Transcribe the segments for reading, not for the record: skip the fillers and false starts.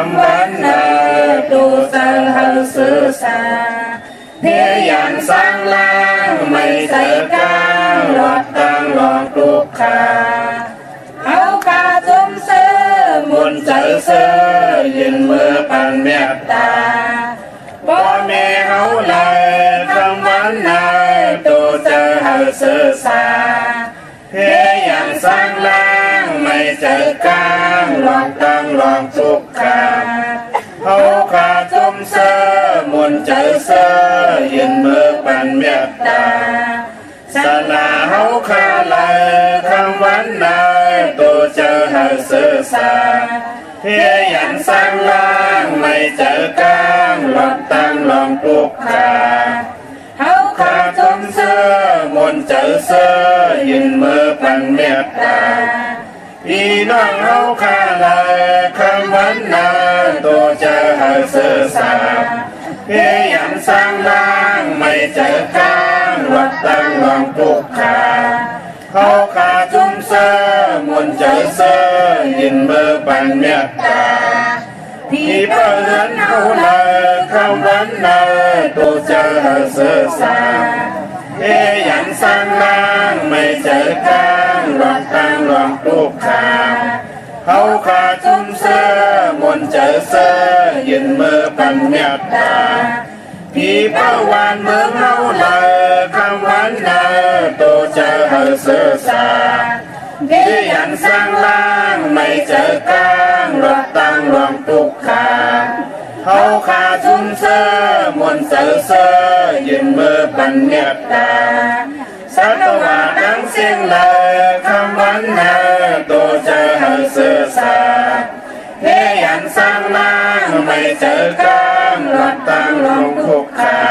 ำวันนาตูสังหาสื่อสาเพียยันสร้างล่างไม่ใส่กลางหลอดตั้งหลอกทุกขาเอากาจุมเสือมุนใจเสือยืนมือปันเมตตาพ่อแม่เขาเลยคำวันนายตูจะหาสื่อสาเพียยันสร้างล่างไม่ใจกลางหลอดตั้งหลอกทุกขาเขาขาจุมเสือมุนใจเสือยืนมือปันเมตตาสนาเขาขาเลยคำวันนายตัวเจอหาสื่อสาเพียยันสร้างล่างไม่เจอกลางหลอดตั้งลองทุกขาเขาขาจุมเสือมุนใจเสือยืนมือปันเมตตาพี่น้องเขาขาเลยคำวันนายตัวเจอหาสื่อสาเพียยันสร้างล่างไม่เจอกลางหลอดตั้งลองทุกขาเขาขาจุมเสือมุนใจเสือยืนมือปันเมตตาพี่เพื่อนเขาเลยคำวันนายตัวเจอหาสื่อสาเพียยันสร้างล่างไม่เจอกลางหลอดตั้งลองทุกขาเขาขาจุมเสือมุนใจเสือยืนมือปันเมตตาพี่เป้าวานเมืองเฮาเลยคำวันนาตัวเจอหาสื่อสาพี่ยันสร้างล่างไม่เจอกลางหลอดตั้งลองทุกขาเขาขาจุมเสือมุนใจเสือยืนมือปันเมตตาสัตวาทั้งสิ้นเลยคำวันนาตัวเจอหาสื่อสาเพียยันสร้างล่างไม่เจอกลางหลอดตั้งลองทุกขา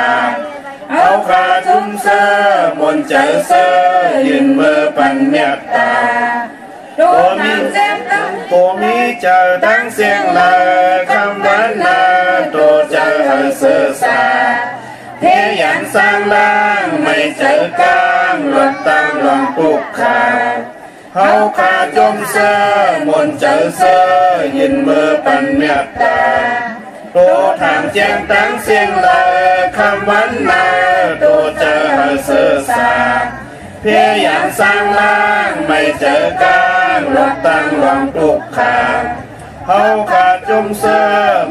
เอาขาจุมเสือมุนใจเสือยืนมือปันเมตตาตัวมีเจ็บตั้งตัวมีเจอทั้งเสียงเลยคำวันนาตัวเจอหาสื่อสาเพียยันสร้างล่างไม่เจอกลางหลอดตั้งลองทุกขาเขาขาจุมเสือมุนใจเสือยืนมือปันเมตตาตัวทางแจ้งตั้งเสียงเลยคำวันนาตัวเจอหาสื่อสาเพียยันสร้างล่างไม่เจอกลางหลอดตั้งลองทุกขาเขาขาจุมเสือ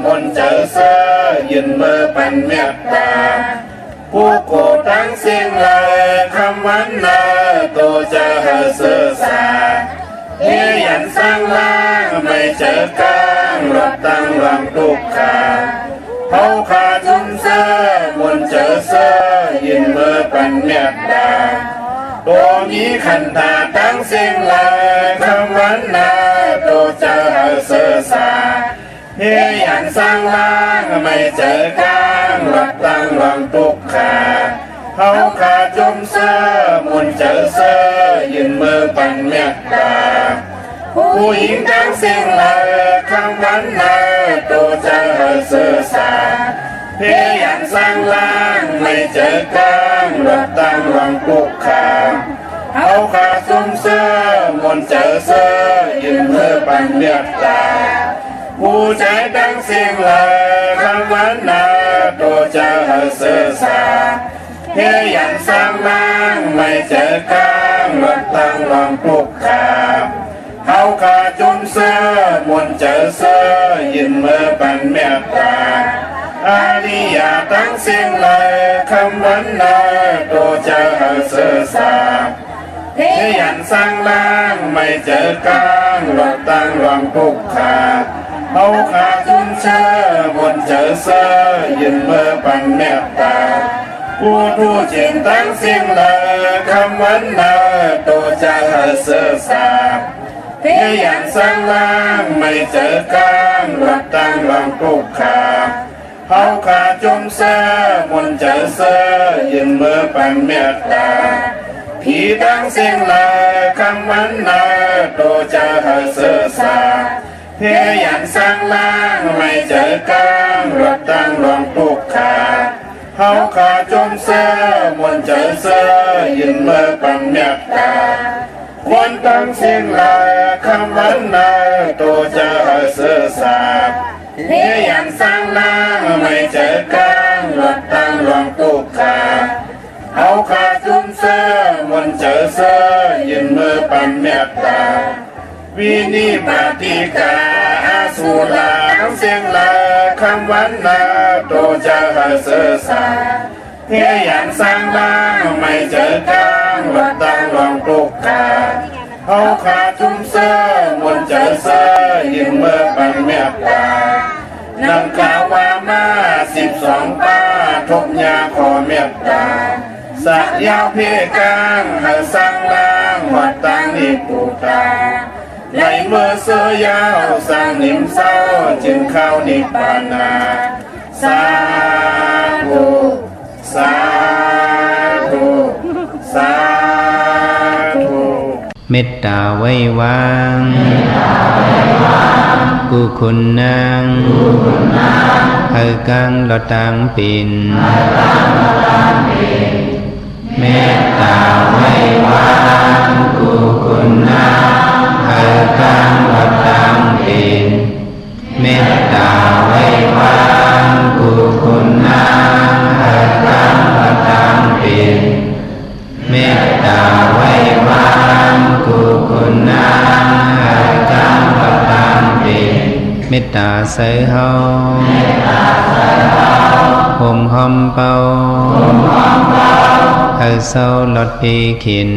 มุนใจเสือยืนมือปันเมตตาผู้โกตั้งเสียงเลยคำวันนาตัวเจอหาสื่อสาเพียยันสร้างล่างไม่เจอกลางหลอดตั้งลองทุกขาเขาขาจุมเสือมุนใจเสือยืนมือปันเมตตาตัวมีขันธาตั้งเสียงเลยคำวันนาตัวเจอหาสื่อสาเพียยันสร้างล่างไม่เจอกลางหลอดตั้งลองทุกขาเขาขาจุมเสือมุนใจเสือยืนมือปันเมตตาผู้หญิงตั้งเสียงเลยคำวันนาตัวเจอหาสื่อสาเพียยันสร้างล่างไม่เจอกลางหลอดตั้งลองทุกขาเขาขาจุมเสือมุนใจเสือยืนมือปันเมตตาผู้ใจตั้งเสียงเลยคำวันนาตัวเจอหาสื่อสาเพียยันสร้างล่างไม่เจอกลางหลอดตั้งลองทุกขาเขาขาจุมเสือมุนใจเสือยืนมือปันเมตตาอาริยาตั้งเสียงเลยคำวันนาตัวเจอหาสื่อสาเพียยันสร้างล่างไม่เจอกลางหลอดตั้งลองทุกขาเขาขาจุมเสือมุนใจเสือยืนมือปันเมตตาผู้ทูจินตั้งเสียงเลยคำวันนาตัวเจอหาสื่อสาเพียยันสร้างล่างไม่เจอกลางหลอดตั้งลองทุกขาเขาขาจุมเสือมุนใจเสือยืนมือปันเมตตาผีตั้งเสียงเลยคำวันนาตัวเจอหาสื่อสาเพียยันสร้างล่างไม่เจอกลางหลอดตั้งลองทุกขาเขาขาจุมเสือมุนใจเสือยืนมือปันเมตตาควรตั้งเสียงเลยคำวันนาตัวเจอหาสื่อสาเ เฮียยังสร้างล่างไม่เจอกลางลดตั้งลองตุกขาเอาขาทุ่มเสื้อมนเจอเสื้อยืนมือปันเมตตาวินิปาติกาอาสุลาน้ำเสียงลาคำวันนาโตจะหาเสือสาเฮียยังสร้างล่างไม่เจอกลางลดตั้งลองตุกขาเอาขาทุ่มเสื้อมนเจอเสื้อยืนมือปันเมตตานำกล่าวว่ามา12ป้าทบยาขอเมตตาสักยาวเพกางหาสร้างล่างวัดตังนิปูตาไหลเมื่อเสือยาวสร้างนิมเศร้าจึงเข้านิพพานาสาธุสาธุสาธุเมตตาไว้วางกุคุณนางเฮกังลอตังปินเมตตาไว้วางกุคุณนางเฮกังลอตังปินเมตตาไว้วางกุคุณนางเฮกังลอตังปินเมตตาไว้วางกุคุณนางเฮกังลอตังปินเมตตาใส่เฮาห่มหอมเป่าเฮาเศร้าลดปีขิน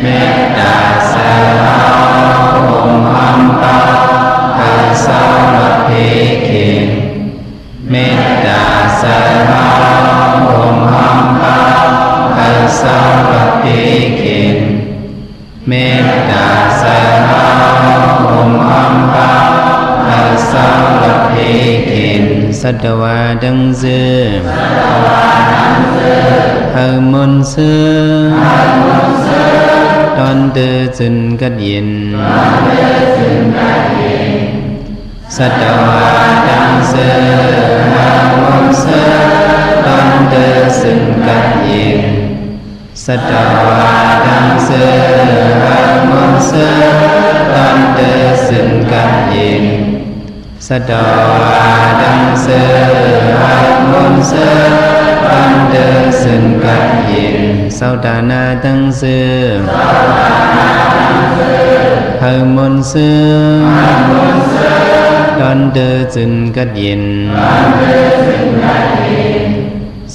เมตตาใส่เฮาห่มหอมเป่าเฮาเศร้าลดปีขินเมตตาใส่เฮาห่มหอมเป่าเฮาเศร้าลดปีขินเมตตาใส่เฮาห่มหอมเป่าเฮาเศร้าลดปีขินสัตวาดังเสือเฮามนเสือตอนเดือจึนกัดยินสัตวาดังเสือเฮามนเสือตอนเดือจึนกัดยินสัตวาดังเสือเฮามนเสือตอนเดือจึนกัดยินสัตวาดังเสือเฮามนเสือตอนเดือจึนกัดยินสาวดานาดังเสือเฮามนเสือตอนเดือจึนกัดยิน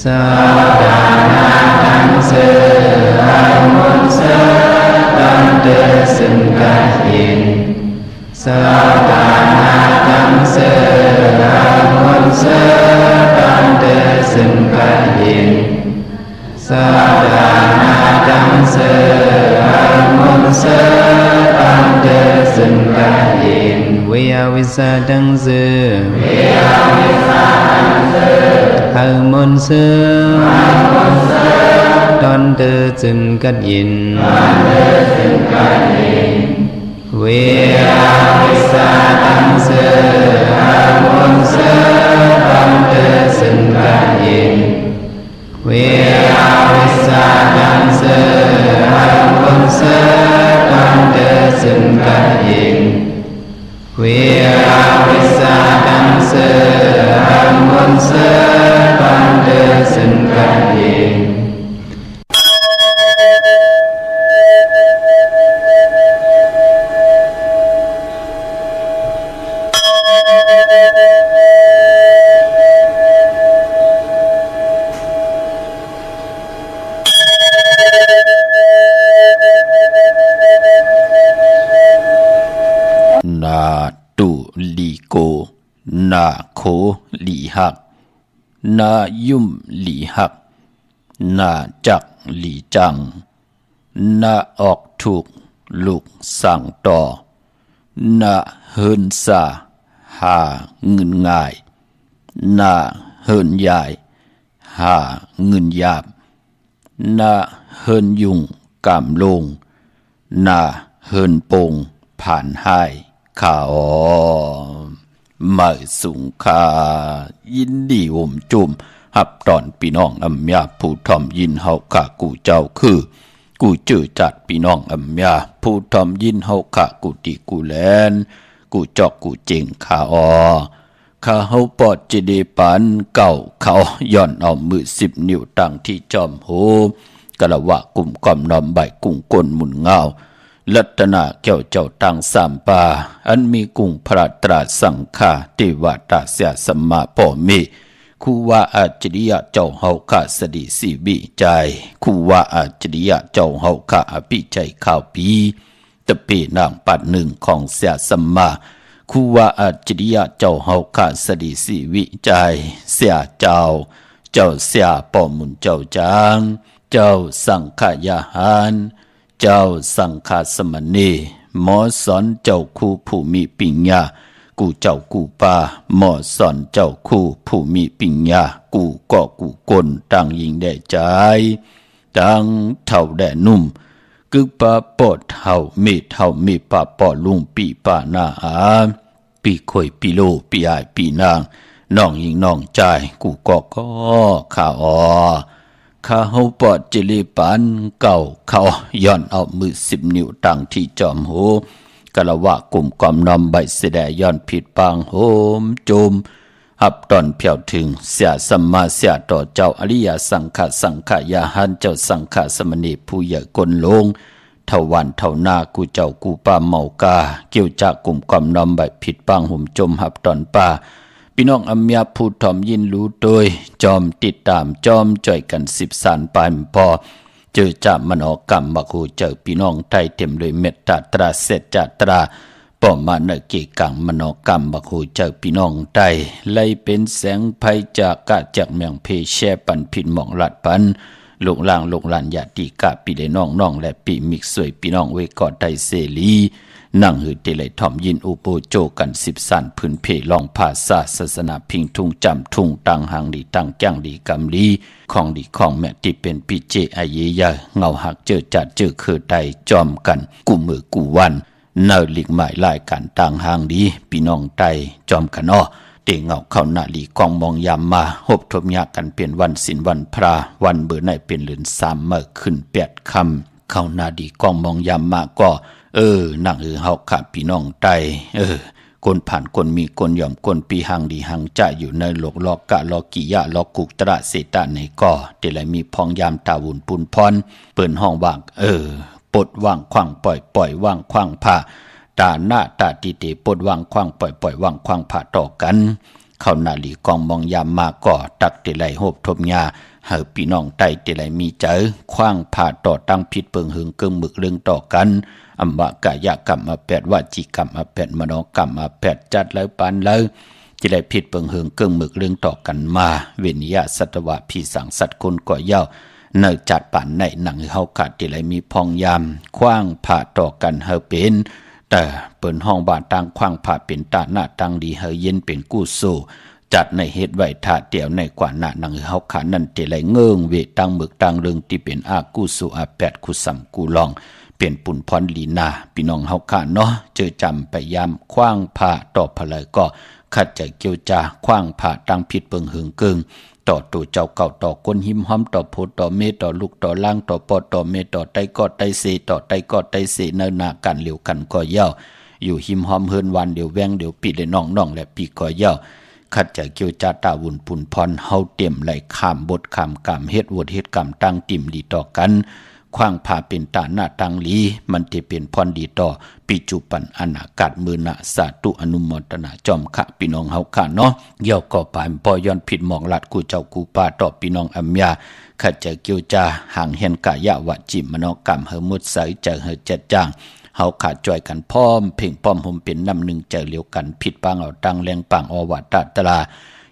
สาวดานาดังเสือเฮามนเสือตอนเดือจึนกัดยินสาวดานาดังเสือเฮามนเสือตอนเดือจึนกัดยินสาวดานาดังเสือเฮามนเสือตอนเดือจึนกัดยินเวียวิสาดังเสือเฮามนเสือตอนเดือจึนกัดยินเวียวิสาดังเสือเฮามนเสือตอนเดือจึนกัดยินเวียวิสาดังเสือเฮามนเสือตอนเดือจึนกัดยินเวียวิสาดังเสือเฮามนเสือตอนเดือจึนกัดยินนาตุลีโกนาโคลีหักนายุ่มลีหักนาจักลีจังนาออกถูกลูกสั่งต่อนาเฮินซาหาเงินง่ายนาเฮินยายหาเงินยาบนาเฮินยุงกามลงนาเฮินโปงผ่านหายข่าวไม่สุงคายินดีอมจุมหับตอนพี่น้องอำยาผู้ทอมยินเฮาข้ากูเจ้าคือกูจื้อจัดพี่น้องอำยาผู้ทอมยินเฮาข้ากูติกูแลน กูจอกกูเจงขาออข้าเฮาปอดจิเดปันเก่าเขาย่อนเอามือ10 นิ้วตั้งที่จอมโหกะละวะกลุ่มก่อมนอมใบกุ้งก้นหมุนเงาลัตนาแก้วเจ้าตังสามปาอันมีกุ้งพระตราสังฆาเทวตาเสียสมมาป่อมีคูว่าอาจริยะเจ้าเฮาข้าสดิสีบิใจคูว่าอาจริยะเจ้าเฮาข้าอภิใจข้าวปีตะเปนางปัดหนึ่งของเสียสมมาคูว่าอาจริยะเจ้าเฮาข้าสดิสีวิใจเสียเจ้าเสียป่อมุนเจ้าจางเจ้าสังขยาหานเจ้าสังฆาสมณีหมอสอนเจ้าคู่ผู้มีปิญญากูเจ้ากูป่าหมอสอนเจ้าคู่ผู้มีปิญญากูก็กูกลตั้งยิงได้ใจตั้งเท่าแด่นุ่มกึกปะปอดเท่ามีปะปอลุงปีปานาอาปีข่อยปีโลปีอายปีนางน้องยิงน้องใจกูก็ข้าอข้าเฮาปอดจิลิปันเก่าเขาย้อนเอามือ10 นิ้วตั้งที่จอมโหกะละวะกลุ่มกอมนอมใบเสดย้อนผิดปางโหมโจมหับตอนเพียวถึงเสียสัมมาเสียต่อเจ้าอริยสังฆยาหันเจ้าสังฆสมณีผู้ใหญ่กลลงเท่าวันเท่านากูเจ้ากูป่าเมากาเกี่ยวจากกลุ่มกอมนอมใบผิดปางห่มจมหับตอนป่าพี่น้องอำยาพูดถ่อมยินรู้โดยจอมติดตามจอมจ่อยกัน10 สานปานพอเจอจะมโนกรรมบักหูเจอพี่น้องไทยเต็มเลยเมตตาตราเสจจตราป้อมาเนเกกังมโนกรรมบักหูเจอพี่น้องไทยไล่เป็นแสงภัยจากกะจากเมืองเพแช่ปันผิดหมองลัดปันลูกล่างลูกหลานญาติกะปีได้น้องและปีมิกสวยพี่น้องเวกอดไทยเสรีนั่งหือเตเลยถ่อมยินอุโปโจกัน10 สันพื้นเพลองภาษาศาสนาพิงทุ่งจำทุ่งตังหังดีตังแก้งดีกำลีของดีของแม่ที่เป็นปีเจอาเยยาเงาหักเจอจัดเจอคือใดจอมกันกูมือกูวันเนาหลีกหมายลายการตังหังดีพี่น้องไตจอมกันอ้อเตงเงาเข้าหน้าหลีกองมองยามมาหบทบยากันเปลี่ยนวันศีลวันพระวันเบื่อในเป็นเลือน3 มื้อขึ้น8 ค่ำเข้าหน้าดีกองมองยามมาก็นั่งเฮาขาพี่น้องไตคนผ่านคนมีคนยอมคนปีหังดีหังจะอยู่ในโลกลอกกะลอกิยะลอกุกตระเสตะในก่อเดลัยมีพองยามตาวุ่นปุนพรเปิ้นห้องว่างปลดว่างขว้างปล่อยว่างขว้างผ้าตาหน้าตาติเตปลดว่างขว้างปล่อยว่างขว้างผ้าต่อกันเข้าหน้าหลีกองมองยามมาก่อตักเดลัยโหบทบยาเฮาพี่น้องไตเดลัยมีเจอขว้างผ้าต่อตั้งผิดเปิงหึงเกิงมึกเรื่องต่อกันอัมวะกายกรรม8วจีกรรม8มโนกรรม8จัดแล้วปานแล้วจะได้ผิดเปิงเหิงเกิงมึกเรื่องต่อกันมาเวนิยาสัตวะพี่สังสัตคนก่อเย้าเนจัดปานในหนังเฮาขาดที่ไรมีพองยามคว้างผ่าต่อกันเฮาเป็นแต่เปิ่นห้องบ้านต่างคว้างผ่าเป็นตาหน้าตังดีเฮาเย็นเป็นกู้สู้จัดในเฮ็ดไว้ท่าเตียวในกว่าหน้าหนังเฮาขานั่นที่ไรเงิงเวตังมึกตังเรื่องที่เป็นอากู้สู้8คุสัมกูลองเปลี่ยนปุ่นพรลีนาพี่น้องเฮาขาเนาะเจอจำไปยามคว้างผ่าต่อพลายก็ขัดใจเกี่ยวจาคว้างผ่าตั้งผิดเปิงหึงเกิงต่อตัวเจ้าเก่าต่อคนหิมห้อมต่อโพต่อเมต่อลูกต่อล่างต่อปอต่อเมต่อไตก็ไตเสต่อไตก็ไตเสเนินนากันเหลียวกันก็เย้าอยู่หิมห้อมเฮินวันเดี๋ยวแวงเดี๋ยวปีได้น้องและปีก็เย้าขัดใจเกี่ยวจาตาวุ่นปุ่นพรเฮาเต็มไหลข้ามบทข้ามกรรมเฮ็ดวดเฮ็ดกรรมตั้งติ่มดีต่อกันขว้างผ่าเป็นตาหน้าตังลีมันจะเป็นพรดีต่อปิจุปันอนาคตมือนะสาธุอนุโมทนาจอมขะพี่น้องเฮาค่ะเนาะเกี่ยวก็ปานปอย้อนผิดหมองลัดกูเจ้ากูป่าต่อพี่น้องอัมยาขัดจะเกี่ยวจาห่างเห็นกายะวะจิมโนกรรมเฮมุดใสเจอเฮจัดจ้างเฮาขาดจ่อยกันพร้อมเพ่งป้อมห่มเป็นน้ำหนึ่งเจอเหลียวกันผิดปางเอาตังแรงปางอวัตตลา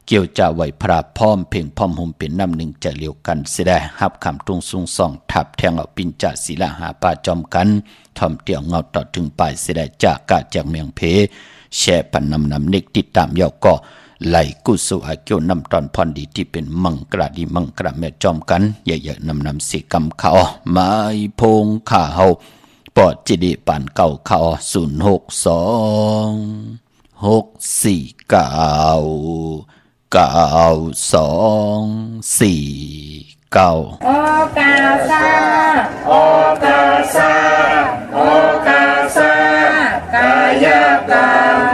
เกี่ยวจะไหวพระพร้อมเพ่งพร้อมห่มเป็นน้ำหนึ่งจะเลียวกันเสียได้หับคำตุงซุงส่องทับแทงเอาปินจะศิลาหาปาจอมกันทอมเตี่ยวเงาต่อถึงปลายเสียได้จากกะจากเมียงเพแช่ปันนำเน็กติดตามเยาก็ไหลกุสุอาเกี่ยวนำตอนพรดีที่เป็นมังกระดีมังกระแม่จอมกันเยอะๆนำสีกำเขาไม้พงข่าเฮาปอดจิดีปานเก่าเขา062 649 โอกาซาโอกาซาโอกาซากายกรรม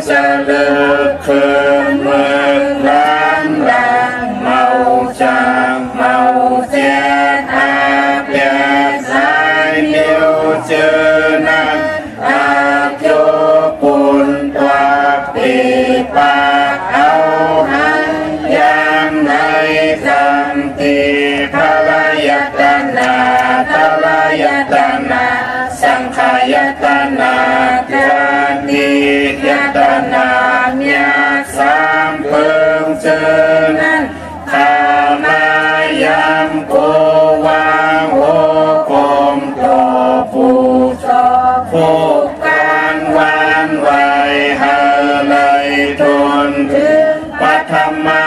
จะเลิกเคินเมืองล้านดังเมาจางเมาเจ็ดอาเปียสายเดียวเจอนั้นอาโยปุนตัวปีปากเอาหันยังในคำตีพระยตนาพระยตนาสังขายตนาจานิยตนาเมียสามเพิ่งเจอนั้นข้ามายามโกวางโอกมโตผู้ชอบผู้การวานไว้หาเลยทนถึงปัทมา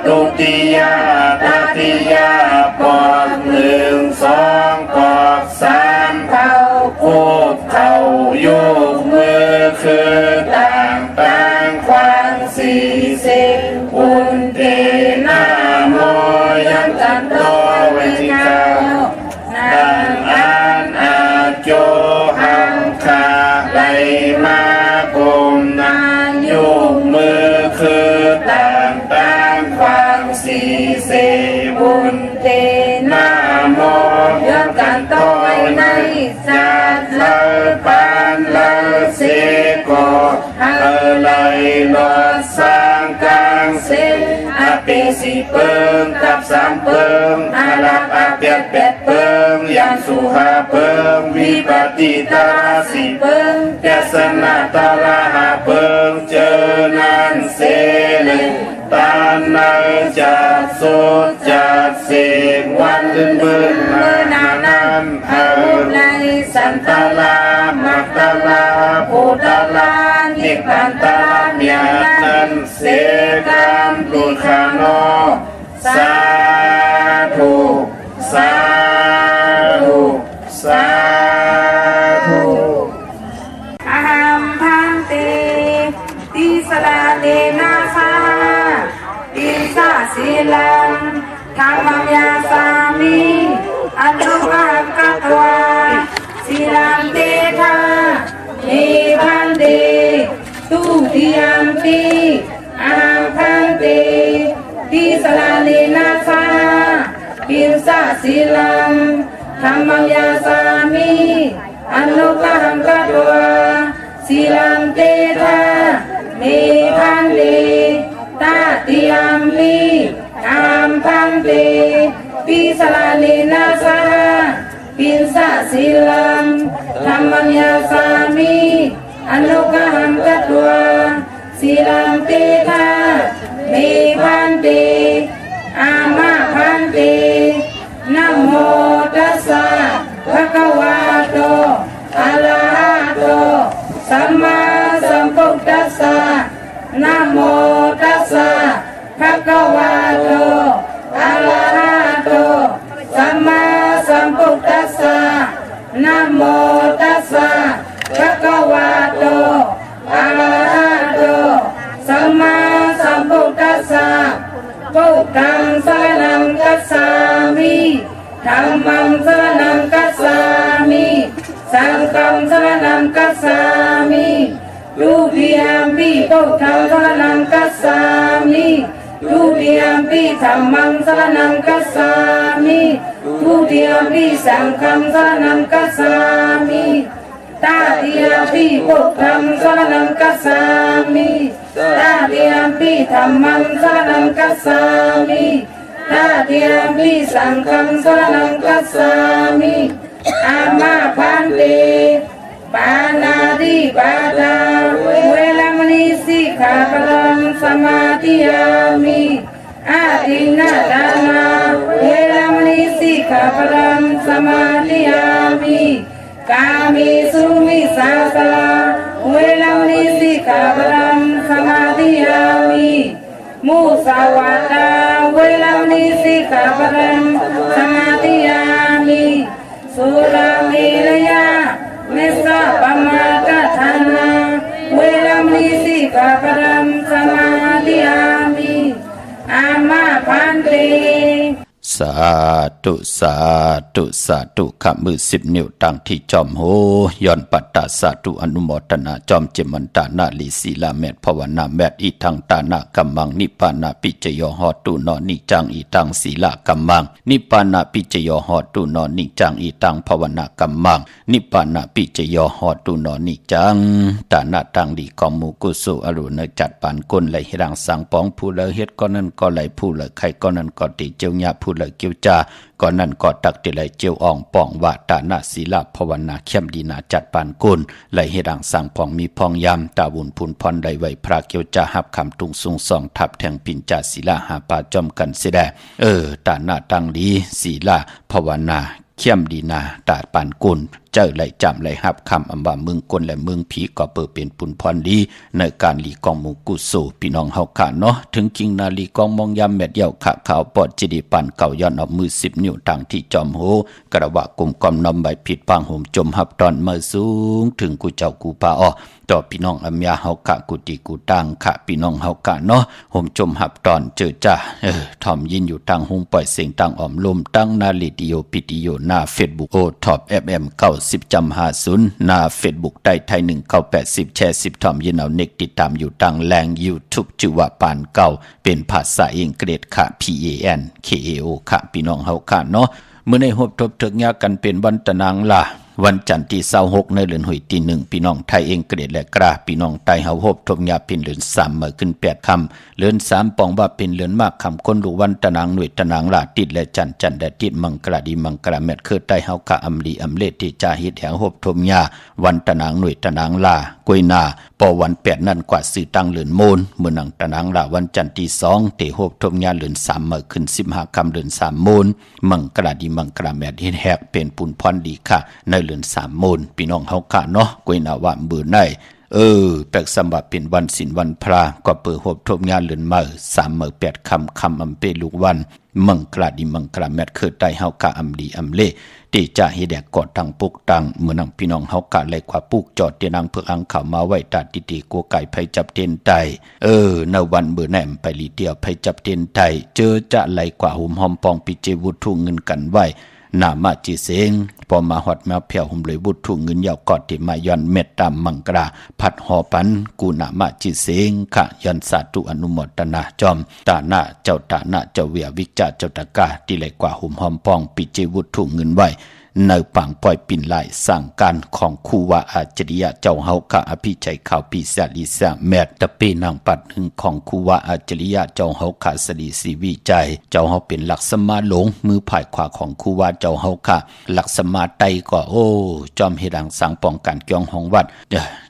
ตุติยาตติยาปอกหนึ่งสองปอกสามเท่าคูบเข่ายกมือคือต่างควางสี่สิบอุนเตนาโมยันตันโตเวทิกาดังอันอาโจหังคาไหลมากุมนายกมือคือต่างควางสี่สิบอุนเตนาโมยันตันโตในสัตว์เลปานเลเสโกฮัลไลโลสร้างกลางเสอปิสิเปิงกับสามเปิงอาลับอาเปียดเปียดเปิงยังสุหาเปิงวิปติตาสิเปิงแกสนาตาลาหาเปิงเจอนันเสเลตานนาจัดสุดจัดเสกวันเบิ่งเมื่อนานำเอาในสันตลามักตลาภูตลานิพันตลาเมียนั้นเสกามตุขานอสาธุสาธุสาธุอาหัมพันเตติสลาเนนาคาติสาสีลังธรรมยาสามิอนุภาพกัตวาสีลังเตทาเนพันเตตุติยมปีอาหัมพันเตติสลาเนนาคาติสาสีลังธรรมยาสามิอนุภาพกัตวาสีลังเตทาเนพันเตตาติยมปีอาหัมพันเตติสลาเนนาคาปินสะสีลังธรรมยาสามิอนุกหังกัตวาสีลังเตทาเมพันเตอามาพันเตนะโมตัสสะภะคะวะโตอะระหะโตสัมมาสัมพุทธัสสะนะโมตัสสะภะคะวะโตอะระหะโตสัมมาสัมพุทธัสสะนะโมตัสสะภะคะวะโตอะระหะโตสัมมาสัมพุทธัสสะพุทธังสรณังคัจฉามิธัมมังสรณังคัจฉามิสังฆังสรณังคัจฉามิทุติยมปิพุทธังสรณังคัจฉามิทุติยมปิธัมมังสรณังคัจฉามิทุติยมปิสังฆังสรณังคัจฉามิตาติยมปิพุทธังสรณังคัจฉามิตาติยมปิธัมมังสรณังคัจฉามิตาติยมปิสังฆังสรณังคัจฉามิอามาพันเตปานาติปาตาเวรมณีสิกขาปะทังสมาธิยามิอาทินนาทานาเวรมณีสิกขาปะทังสมาธิยามิกามิสุมิสาสลาเวรมณีสิกขาปะทังสมาธิยามิมุสาวาทาเวรมณีสิกขาปะทังสมาธิยามิสุราเมรยาเมสะปะมาตทานาเวรมณีสิกขาปะทังสมาธิยามิอามาพันเต ส าธุสาธุสาธุขับมือ10 นิ้วตั้งที่จอมโหย้อนปัตตาสาธุอนุโมทนาจอมเจมันตานาลิศีลาเมตภาวนาเมตอีทังตานากัมมังนิพพานาปิจโยหอตุนอนิจังอีตังศีลากัมมังนิพพานาปิจโยหอตุนอนิจังอีตังภาวนากัมมังนิพพานาปิจโยหอตุนอนิจังตานาตังดีของมูกุสุอรุณจัดปานกุลไหลหิรังสังปองผู้ละเฮ็ดก็นั้นก็ไหลผู้ละไข่ก็นั้นก็ติเจียวญาผู้ละเกี่ยวจาก็นั่นก็ตักติไหลเจียวอ่องป่องว่าตานาศีลาภาวนาเข้มดีนาจัดปานกุลไหลเฮ็ดดังสังปองมีพองยามตาบุญพุนพรได้ไว้พระเกี่ยวจาหับคำตุงสูงสองทับแทงปิ่นจาศีลาหาปาจอมกันเสดตานาตังดีศีลาภาวนาเข้มดีนาตาปานกุลเจ้าไหลจำไหลหับคำอำว่าเมืองกลและเมืองผีก็เปิดเป็นปุนพรดีในการลีกองมุกุโสพี่น้องเฮาค่ะเนาะถึงจริงนาลีกองมองยำแมดเดี่ยวขะข่าวปอดจิดีปันเก่าย้อนเอามือ10 นิ้วต่างที่จอมโหกระวะกลุ่มกอมนำใบผิดปางห่มจมหับตอนมาสูงถึงกูเจ้ากูปาอ้อต่อพี่น้องอัมยาเฮาค่ะกุติกูตังค่ะพี่น้องเฮาค่ะเนาะห่มจมหับตอนเจอจ้าถ่อมยินอยู่ทางหุงปล่อยเสียงตังอ่อมลมตั้งนาลีดิโอปิติโยหน้า Facebook โอท็อป FM 90.50หน้า Facebook ได้ไทย1980แชร์10ถ่อมยินเอาเน็กติดตามอยู่ทางแรง YouTube ชื่อว่าปานเก่าเป็นภาษาอังกฤษค่ะ PANKAO ค่ะพี่น้องเฮาค่ะเนาะมื้อในฮบทบถึกยากันเป็นวันตะนางล่ะวันจันทร์ที่26ในเดือนหอยที่1พี่น้องไทยเองเกรดและกราพี่น้องไทยเฮาฮบทบยาเป็นเดือน3เมื่อขึ้น8ค่ำเดือน3ปองว่าเป็นเดือนมากค่ำคนดูวันตะนางหน่วยตะนางลาติดและจันทร์และติดมังกรดีมังกรแมตคือไทยเฮากะอำลีอำเลที่จาฮิตแห่งฮบทบยาวันตะนางหน่วยตะนางลากวยนาปอวัน8นั่นกว่าสื่อตั้งเดือนโมนเมื่อนังตะนางลาวันจันทร์ที่2เตฮบทบยาเดือน3เมื่อขึ้น15ค่ำเดือน3โมนมังกรดีมังกรแมตเฮ็ดแฮกเป็นปุนพรดีค่ะในเดือน3โมนพี่น้องเฮาค่ะเนาะกวยนาว่าเบื่อในแปลกสำบับเป็นวันศีลวันพระก็เปิดหบทบงานเลือนมา3มื้อ8ค่ำอำเปลูกวันมังกรดีมังกรแมตคือใต้เฮากะอำดีอำเลที่จะเฮ็ดแดกกอดตั้งปุกตั้งเมื่อนังพี่น้องเฮากะไหลกว่าปุกจอดเตนางเพื่ออังเข้ามาไว้ตาติติกัวไก่ไผจับเต้นไตในวันเบื่อแหนมไปลีเดียวไผจับเต้นไตเจอจะไหลกว่าหุมหอมปองปิเจวุทุเงินกันไว้นามาจิเสงพอมาหอดมาเพียวหุ่มเลยบุตรถุงเงินยาวกอดที่มาย้อนเม็ดตามมังกราผัดหอปันกูนามาจิเสงขะยันสาธุอนุโมทนาจอมตาหน้าเจ้าตาหน้าเจ้าเวียวิจาเจ้าตะกาที่ไหลกว่าหุ่มหอมปองปิเจวุตถุงเงินไว้ในปังปล่อยปิ่นลายสั่งการของครูวาอาจริยะเจ้าเฮาขะอภิชัยข่าวปีศาจลิสาแมตตะปีนางปัดหึงของครูวาอาจริยะเจ้าเฮาขะสดีสีวิจัยเจ้าเฮาเป็นหลักสมาหลงมือภายขวาของครูวาเจ้าเฮาขะหลักสมาไตก็จอมเฮดังสังป้องกันเกี่ยงของวัด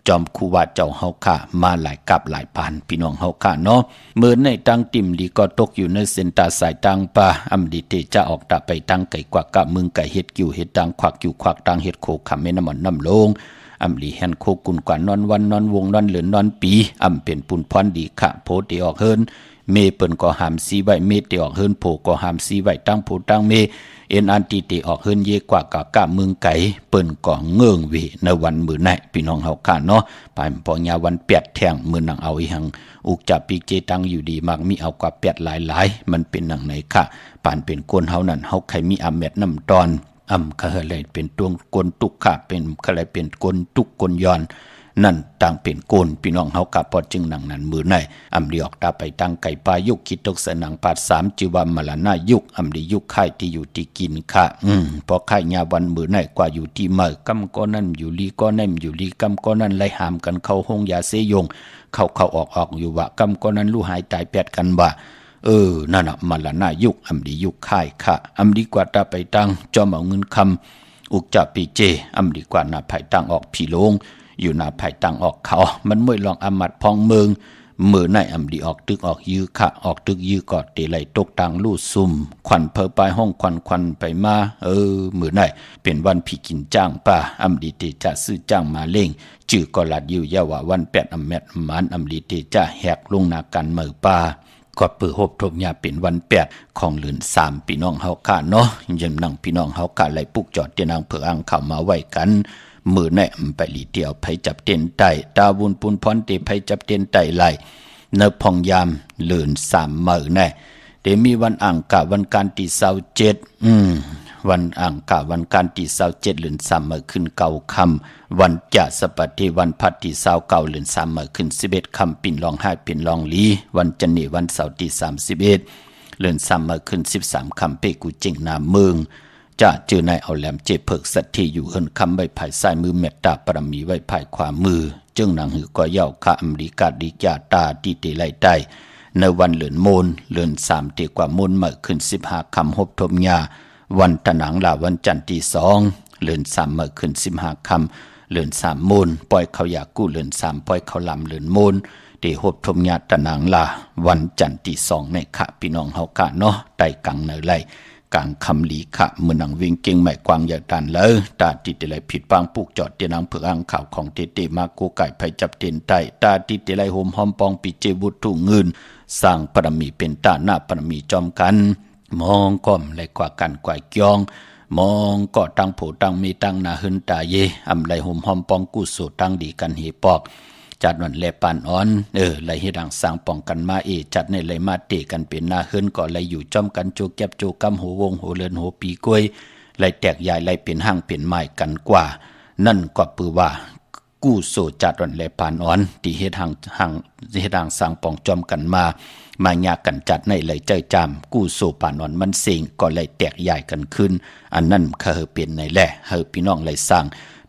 จอมครูวาเจ้าเฮาค่ะมาหลายกับหลายปานพี่น้องเฮาค่ะเนาะเมื่อในตังติ่มดีก็ตกอยู่ในเส้นตาสายตังป่าอำดีเตจะออกตาไปตังไก่กว่ากะมึงไก่เฮ็ดกิ่วเฮ็ดตังควักอยู่ควักตังเฮ็ดโคคำแม่น้ำมันน้ำลงอำลีแฮนโคกุนกว่านอนวันนอนวงนอนเหลือนนอนปีอำเป็นปุนพรดีค่ะโพติออกเฮินเมเปิ้นก็หามซีไว้เมติออกเฮินโผก็หามซีไว้ตั้งโผตั้งเมเอ็นอันติติออกเฮินเยกว่ากะกะมึงไก่เปิ้นก็เงื่องเวในวันมื้อไหนพี่น้องเฮาค่ะเนาะปานปอยาวัน8แท่งมื้อนังเอาอีหังอุกจับปีเจตังอยู่ดีมักมีเอากว่า8หลายๆมันเป็นหนังไหนค่ะปานเป็นคนเฮานั้นเฮาใครมีอาเม็ดน้ำตอนก็เลยเป็นตวงกลตุกค่ะเป็นก็เลยเป็นกลตุกกลย้อนนั่นต่างเป็นโกนพี่น้องเฮากะพอจึงหนังนั้นมือในเรียกตาไปตั้งไก่ปลายุกคิดตกสนังปาด3จิวามลนายุกดียุกไข่ที่อยู่ที่กินค่ะพอไข่ยาวันมือในกว่าอยู่ที่เมื่อกำก็นั่นอยู่ลีก็นั่นอยู่ลีกำก็นั่นไล่หามกันเข้าห้องยาเสยงเข้าออกอยู่ว่ากำก็นั้นลู่หายตายแปดกันว่านั่นน่ะมลนายุกดียุกไข่ค่ะดีกว่าตาไปตั้งจอมเอาเงินคำอุกจับปีเจดีกว่าหน้าไผ่ตั้งออกผีโลงอยู่หน้าไผ่ตังออกเขามันมวยลองอมัดพองเมืองมือในดีออกตึกออกยื้อค่ะออกตึกยื้อกอดเตไหลตกตังลู่ซุ่มควันเพอไปห้องควันไปมามือในเป็นวันผีกินจ้างป่าดีเตจะซื้อจ้างมาเล่งจื่อก็ลัดอยู่ยาว่าวัน8แมตมันดีเตจะแหกลงนากันมือป่าก็เปิดหบทบยาเป็นวัน8ของเดือน3พี่น้องเฮาค่ะเนาะยังนั่งพี่น้องเฮาค่ะไหลปุกจอดเตนางเพื่ออังเข้ามาไว้กันมือในไปลีเดียวไผจับเต้นไตตาบุญปุนพรเตไผจับเต้นไตไหลเนพองยามเลือน3มื้อใน เดมีวันอังคารวันการที่27วันอังคารวันการที่27เดือน3มื้อขึ้น9ค่ำวันจะสปฏิวันพัดที่29เดือน3มื้อขึ้น11ค่ำปิ่นรองไห้ปิ่นรองลีวันจันทร์วันเสาร์ที่31เดือน3มื้อขึ้น13ค่ำเปกูเจิงนาเมืองจะเจอในเอาแหลมเจเพิกสัตที่อยู่เฮินคำใบภายซ้ายมือเมตตาปรมีไว้ภายขวามือจึงนางหือก็เย่าข้าอเมริกาดิกาตาที่เตไลได้ในวันเหลือนโมนเหลือน3เตกว่าโมนเมื่อขึ้น15ค่ำหบทมยาวันตะหนังลาวันจันทร์ที่2เหลือน3เมื่อขึ้น15ค่ำเหลือน3โมนปล่อยเขาอยากกู้เหลือน3ปล่อยเขาลำเหลือนโมนเตหบทมยาตะหนังลาวันจันทร์ที่2ในขะพี่น้องเฮากะเนาะไต่กังในไลกลางคำหลีขะเมื่อนังวิ่งเก่งใหม่กวางอย่างดันเลยตาติดเตลัยผิดปางปุกจอดเตียนังเผือกอ่างข่าวของเตมาโกไก่ไผจับเตียนไตตาติดเตลัยโฮมหอมปองปิเจบุตรถุงเงินสร้างปรมีเป็นตาหน้าปรมีจอมกันมองก้มไหลกว่ากันกว่าเกียงมองก็ตั้งโผตั้งมีตั้งนาหึนตาเยอำไหลโฮมหอมปองกู้สู่ตั้งดีกันเฮปอกจัดวันแลปานอ่อนไหลเฮดังสร้างป้องกันมาจัดในไหลมาเตกันเป็นหน้าเฮิรนก็ไหลอยู่จอมกันโจแก็บโจกำโหวงโหเลินโหปีกล้วยไหลแตกใหญ่ไหลเป็นห้างเป็นไม้กันกว่านั่นก็ปือว่ากู้โซจัดวันแลปานอ่อนที่เฮดังสร้างป้องจอมกันมายากันจัดในไหลใจจามกู้โซปานอ่อนมันเสิงก็ไหลแตกใหญ่กันขึ้นอันนั้นคือเป็นในแหละเฮอพี่น้องไหลสร้าง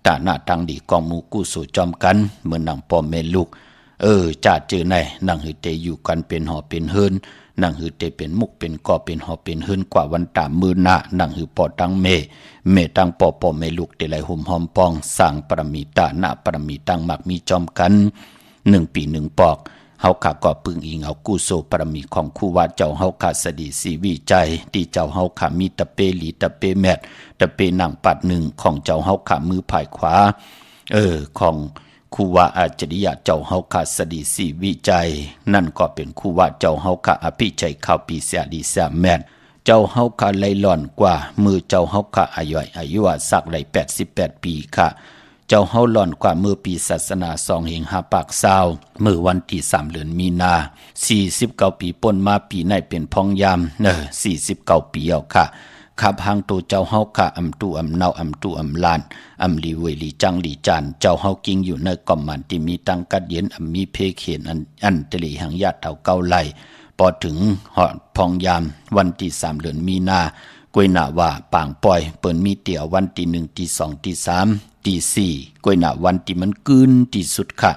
ตาหน้าตังดีกองมูกู้สู่จอมกันเหมือนนางปอมเมลูกจ่าเจอในนางหือเตอยู่กันเป็นหอเป็นเฮินนางหือเตเป็นมุกเป็นก่อเป็นหอเป็นเฮินกว่าวันตามมือหน้านางหือปอตังเมตังปอเมลูกเตไหลหุ่มหอมปองสร้างปรมีตาหน้าปรมีตังมักมีจอมกัน1 ปี1ปอกเฮาขาก็ปึงอิงเอากู้โซปรมีของคู่ว่าเจ้าเฮาขาสดีสีวิจัยที่เจ้าเฮาขามีตะเปหลีตะเปแมดตะเปนางปัด1ของเจ้าเฮาขามือภายขวาของคู่ว่าอาจริยะเจ้าเฮาขาสดีสีวิจัยนั่นก็เป็นคู่ว่าเจ้าเฮาขาอภิชัยข้าวปีเสียดีเสียแมดเจ้าเฮาขาไหลหล่อนกว่ามือเจ้าเฮาขาอายุสักไหล88 ปีค่ะเจ้าเฮาหล่อนกว่ามือปีศาสนา2เฮง5ปากซาวมือวันที่3เดือนมีนา49 ปีป่นมาปีในเป็นพองยาม49 ปีเอาค่ะขับหางตัวเจ้าเฮาค่ะอำตูอำเนาอำตูอำลานอำลีเวลีจังลีจานเจ้าเฮากิงอยู่ในกอมมันที่มีตังกัดเย็นมีเพเขนอันตลีหังญาติเท่าเก้าไหลพอถึงหอดพองยามวันที่3เดือนมีนากวยหนาว่าปางปล่อยเปิ้นมีเตี่ยววันที่1ที่2ที่3ที่4กวยหนาวันที่มันกึนที่สุดค่ะ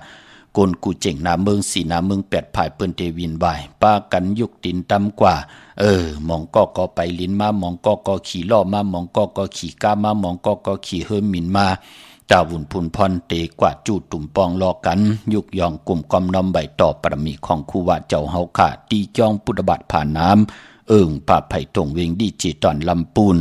กนกูเจ๋งนาเมือง4นาเมือง8ภายเปิ้นเตวินบายป้ากันยุกตินต่ำกว่ามองก็ไปลิ้นมามองก็ขี่ล้อมามองก็ขี่ก้ามามองก็ขี่เฮิมมินมาตาวุ่นพุนพรเตกว่าจูตุ่มปองรอกันยุกยองกลุ่มกอมน้อมใบต่อปรมีของคู่ว่าเจ้าเฮาค่ะตีจองพุทธบัตรผ่านน้ำป่าไผ่ตงเวงดีจีตอนลำปูน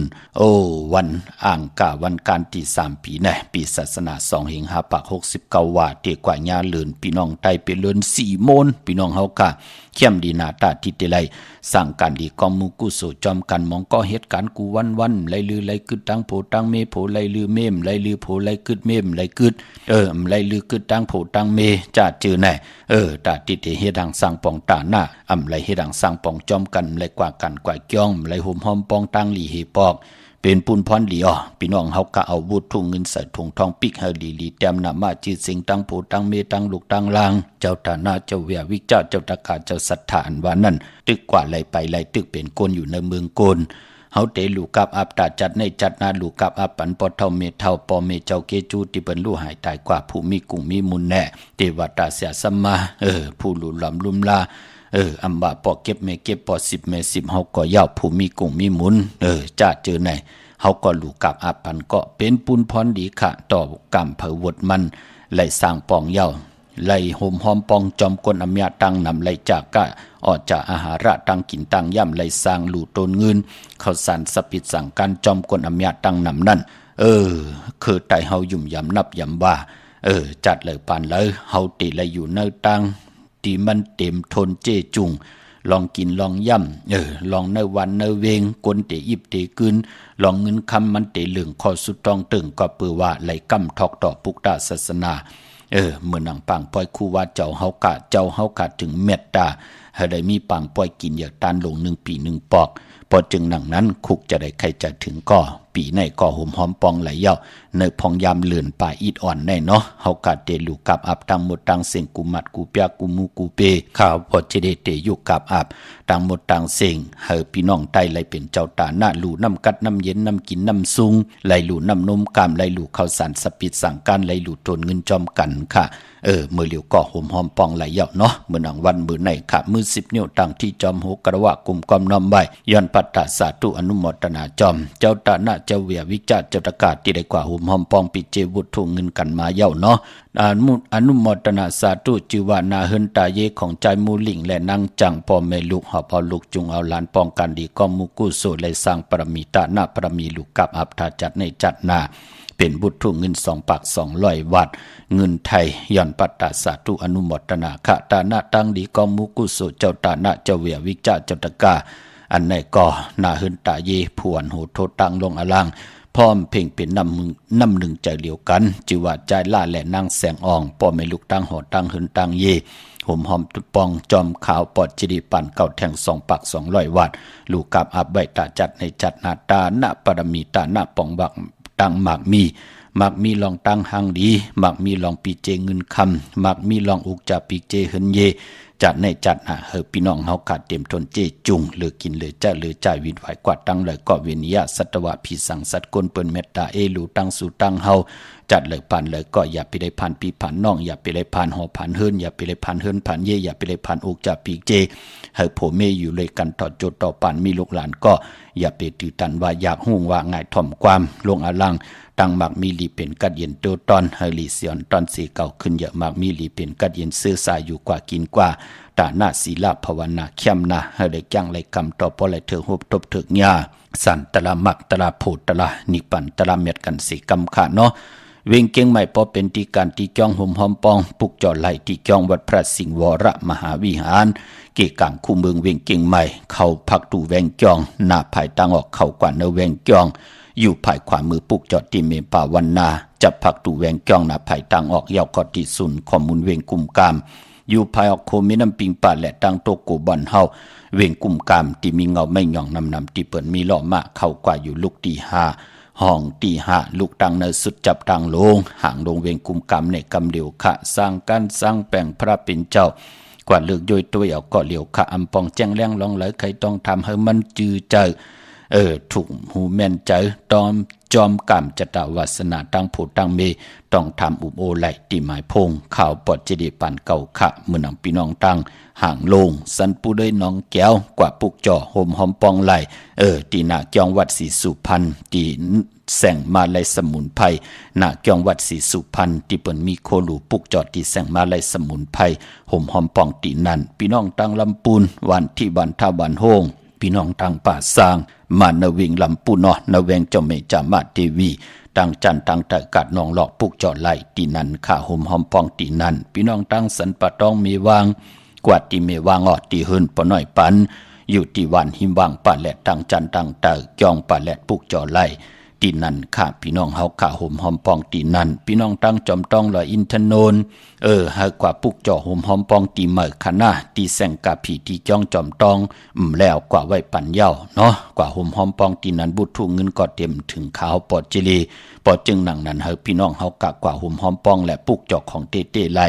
วันอ่างกาวันการที่3 ปีปีศาสนา2เฮง5ปาก69ว่าเตกว่าญาเลินพี่น้องไตเป็นเลิน4โมนพี่น้องเฮาค่ะเข้มดีนาตาทิเตไลสร้างการดีกองมูกุโสจอมกันมองก็เหตุการณ์กูวันไลลือไลกึดตั้งโผตั้งเมโผไลลือเมมไลลือโผไลกึดเมมไลกึดไลลือกึดตั้งโผตั้งเมจ่าเจอแน่ตาติเตเฮดังสร้างปองตาหน้าไลเฮดังสร้างปองจอมกันไลกว่ากันกว่าจ้องไลห่มหอมปองตั้งหลีเฮปอกเป็นปุนพรหลีพี่น้องเฮาก็เอาวุธทุ่งเงินใส่ถุงทองปิกเฮลีแต้มหน้ามาจีสิงตั้งโผตั้งเมตั้งลูกตั้งลางเจ้าตาหน้าเจ้าเวียวิเจ้าตะกาเจ้าศรัทธาอันว่านั่นตึกกว่าไหลไปไหลตึกเป็นกลอยู่ในเมืองกลเฮาเตลูกกับอับตาจัดในจัดนาลูกกับอับปันปอเท่าเมเท่าปอเมเจ้าเกจูที่เปิ้นลู่หายตายกว่าผู้มีกุ้งมีมุนแน่เทวตาเสียสัมมาผู้หลุลำลุมลาอัมบะปอเก็บเมเก็บปอ10เม10เฮาก็ยาวผู้มีกุ้งมีมุนจ้าเจอไหนเฮาก็ลูกกับอับปันก็เป็นปุนพรดีค่ะต่อกำเผอวดมันไหลสร้างปองเย้าไหลห่มหอมปองจอมกลอำยาตังนำไหลจากกะออกจากอาหาระตังกินตังย่ำไหลสร้างหลู่ตนเงินเขาสันสปิดสั่งการจอมกลอำยาตังนำนั่นคือไตเฮายุ่มยำนับยำว่าจัดเลยปานเลยเฮาติไหลอยู่เนื้อตังที่มันเต็มทนเจจุงลองกินลองย่ำลองเนื้อวันเนื้อเวงกลเตอิบเตกึนลองเงินคำมันเตเหลืองคอสุดตองตึงก็เปือว่าไหลกำทอกต่อปุกตาศาสนา เมื่อนังปังปล่อยคู่ว่าเจ้าเฮากะถึงเมตตาให้ได้มีปังปล่อยกินอยากตานลง1 ปี1 ปอกพอจึงหนังนั้นคุกจะได้ใครจะถึงก่อปีในก่อห่มหอมปองไหลเย้าในพองยามเลื่อนป่าอีดอ่อนแน่เนาะเฮากะเตลูกับอับตังหมดตังเสียงกูมัดกูเปียกูมูกูเปข่าวพอจะได้เตอยู่กับอับตังหมดตังเสียงเฮอพี่น้องใต้ไหลเป็นเจ้าตาหน้าลู่น้ำกัดน้ำเย็นน้ำกินน้ำซุงไหลลู่น้ำนมกามไหลลู่ข้าวสารสปิดสั่งการไหลลู่ตนเงินจอมกันค่ะเมื่อเหลียวก่อห่มหอมปองไหลเย้าเนาะเมื่อหนังวันมื้อในค่ะมือ10 นิ้วตังที่จอมโหกระวะกุมกอมน้อมใบย้อนปัตตาสาธุอนุโมทนาจอมเจ้าตาหน้าเจ้าเวียวิจารเจ้าตะกาที่ได้กว่าห่มหอมปองปิเจวุฒุเงินกันมาเย้าเนาะอนุโมทนาสาธุจิวานาเฮินตาเยของใจมูลิงและนางจังพ่อแม่ลูกหอบเอาลูกจุงเอาหลานป้องกันดีก็มุกุโสและสร้างปรมีตาหน้าปรมีลูกกับอับทาจัดในจัดนาเป็นบุตรเงิน2 ปัก200 วัดเงินไทยย่อนปัตตาสาธุอนุโมทนาขะตาหน้าตั้งดีก็มุกุโสเจ้าตาหน้าเจ้าเวียวิจารเจ้าตะกาอันไหนก็นาเฮินตาเยผวนโหโทตังลงอลังพร้อมเพ่งเป็นน้ำหนึ่งใจเดียวกันจิว่าใจล่าและนางแสงอ่องป้อแม่ลูกตั้งหอตั้งเฮินตั้งเยห่มหอมตุปองจอมขาวปอดจิริปันเก่าแทง2 ปัก200 วัดลูกกับอับใบตาจัดในจัดนาตาหน้าปรมีตาหน้าปองบักตั้งหมากมีลองตั้งหังดีหมากมีลองปีเจเงินคำหมากมีลองอุกจาปีเจเฮินเยจัดในจัดหาเฮอพี่น้องเฮาขาดเต็มทนเจจุงหรือกินหรือจะหรือจ่ายวิดไหวกว่าตั้งเลยก็เวนิยะสัตวะผีสังสัตกลเปิ้นเมตตาลูตั้งสู่ตั้งเฮาจัดเลยผ่านเลยก็อย่าไปได้ผ่านปีผ่านน้องอย่าไปได้ผ่านหอผ่านเฮิรนอย่าไปได้ผ่านเฮิรนผ่านเยอย่าไปได้ผ่านอุกจาปีเจเฮอโผเมอยู่เลยกันต่อจดต่อปานมีลูกหลานก็อย่าไปตือตันว่าอยากห่วงว่าง่ายถ่อมความลงอลังตั้งมักมีลีเป็นกัดเย็นโตตอนเฮลีเซียนตอนสีเก่าขึ้นเยอะมักมีลีเป็นกัดเย็นซื้อสายอยู่กว่ากินกว่าตาหน้าศีลภาวนาเข้มนะเฮได้จังเลยคำต่อพอเลยเถอฮบทบเถกญาสันตะละมักตะละโพตะละนิปันตะละเม็ดกันสีกำขาเนาะเวงเก่งใหม่พอเป็นที่การที่จ้องห่มหอมปองปุกจอไหลที่จ้องวัดพระสิงห์วรมหาวิหารเกกังคู่เมืองเวงเก่งใหม่เข้าพักตูแวงจองหน้าภายตั้งออกเข้ากว่าเนแวงจองอยู่ภายขวามือปุกจอดที่เมปาวันนาจับพักตูแวงจองหน้าภายตั้งออกยาวกอที่สุนข้อมูลเวงกุมกามอยู่ภายออกโคมิน้ำปิงป่าและตั้งโตโกบอนเฮาเวงกุมกามที่มีเงาไม่หย่องนำที่เปิดมีหล่อมากเข้ากว่าอยู่ลูกที่5ห้องที่5ลูกตังในสุดจับตังลงห่างลงเวงกุมกามในกำเหลียวขะสร้างกันสร้างแปลงพระเป็นเจ้ากว่าเลือกโดยตัวเอาก็เหลียวขะอำปองแจ้งแรงลองไหลใครต้องทำให้มันจือเจอถูกหูแม่นใจตอมจอมกามจตาวาสนาตั้งผู้ตั้งเมต้องทำอุโอไหลตีหมายพงข่าวปอดเจดีปันเก่าขะเมื่อนังพี่น้องตั้งห่างลงสันปูด้วยน้องแก้วกว่าปุกจ่อห่มหอมปองไหลตีหน้าเกียงวัดศรีสุพรรณตีแสงมาลัยสมุนไพรหน้าเกียงวัดศรีสุพรรณที่เปิ้นมีโคลูปุกจอดตีแสงมาลัยสมุนไพรห่มหอมปองตีนั่นพี่น้องตั้งลำปูนวันที่บันทาบันโฮงพี่น้องทางป่าสร้างมานาวิงลำปูนนาแวงเจ้าเมจามาเทวีตั้งจันตั้งตะกัดนองหลอกปุกจอดไหลตีนันข้าห่มหอมปองตีนันพี่น้องตั้งสันปะตองมีวางกวาดตีเมวางอดตีหืนปะน้อยปันอยู่ที่วันหิมวางป่าแหลดตั้งจันตั้งตะจองป่าแหลดปุกจอดไหลตีนันข้าพี่น้องเฮาข้าห่มหอมปองตีนันพี่น้องตั้งจอมต้องลอยอินทนนหากว่าปุกจ่อห่มหอมปองตีเหมอขนาตีแสงกาผีตีจ้องจอมตองแล้วกว่าไว้ปันเย้าเนาะกว่าห่มหอมปองตีนั้นบุตรทุเงินก็เต็มถึงขาวปอดเจลีปอดจึงหนังนั้นเฮาพี่น้องเฮากะกว่าห่มหอมปองและปุกจ่อของเต้ไล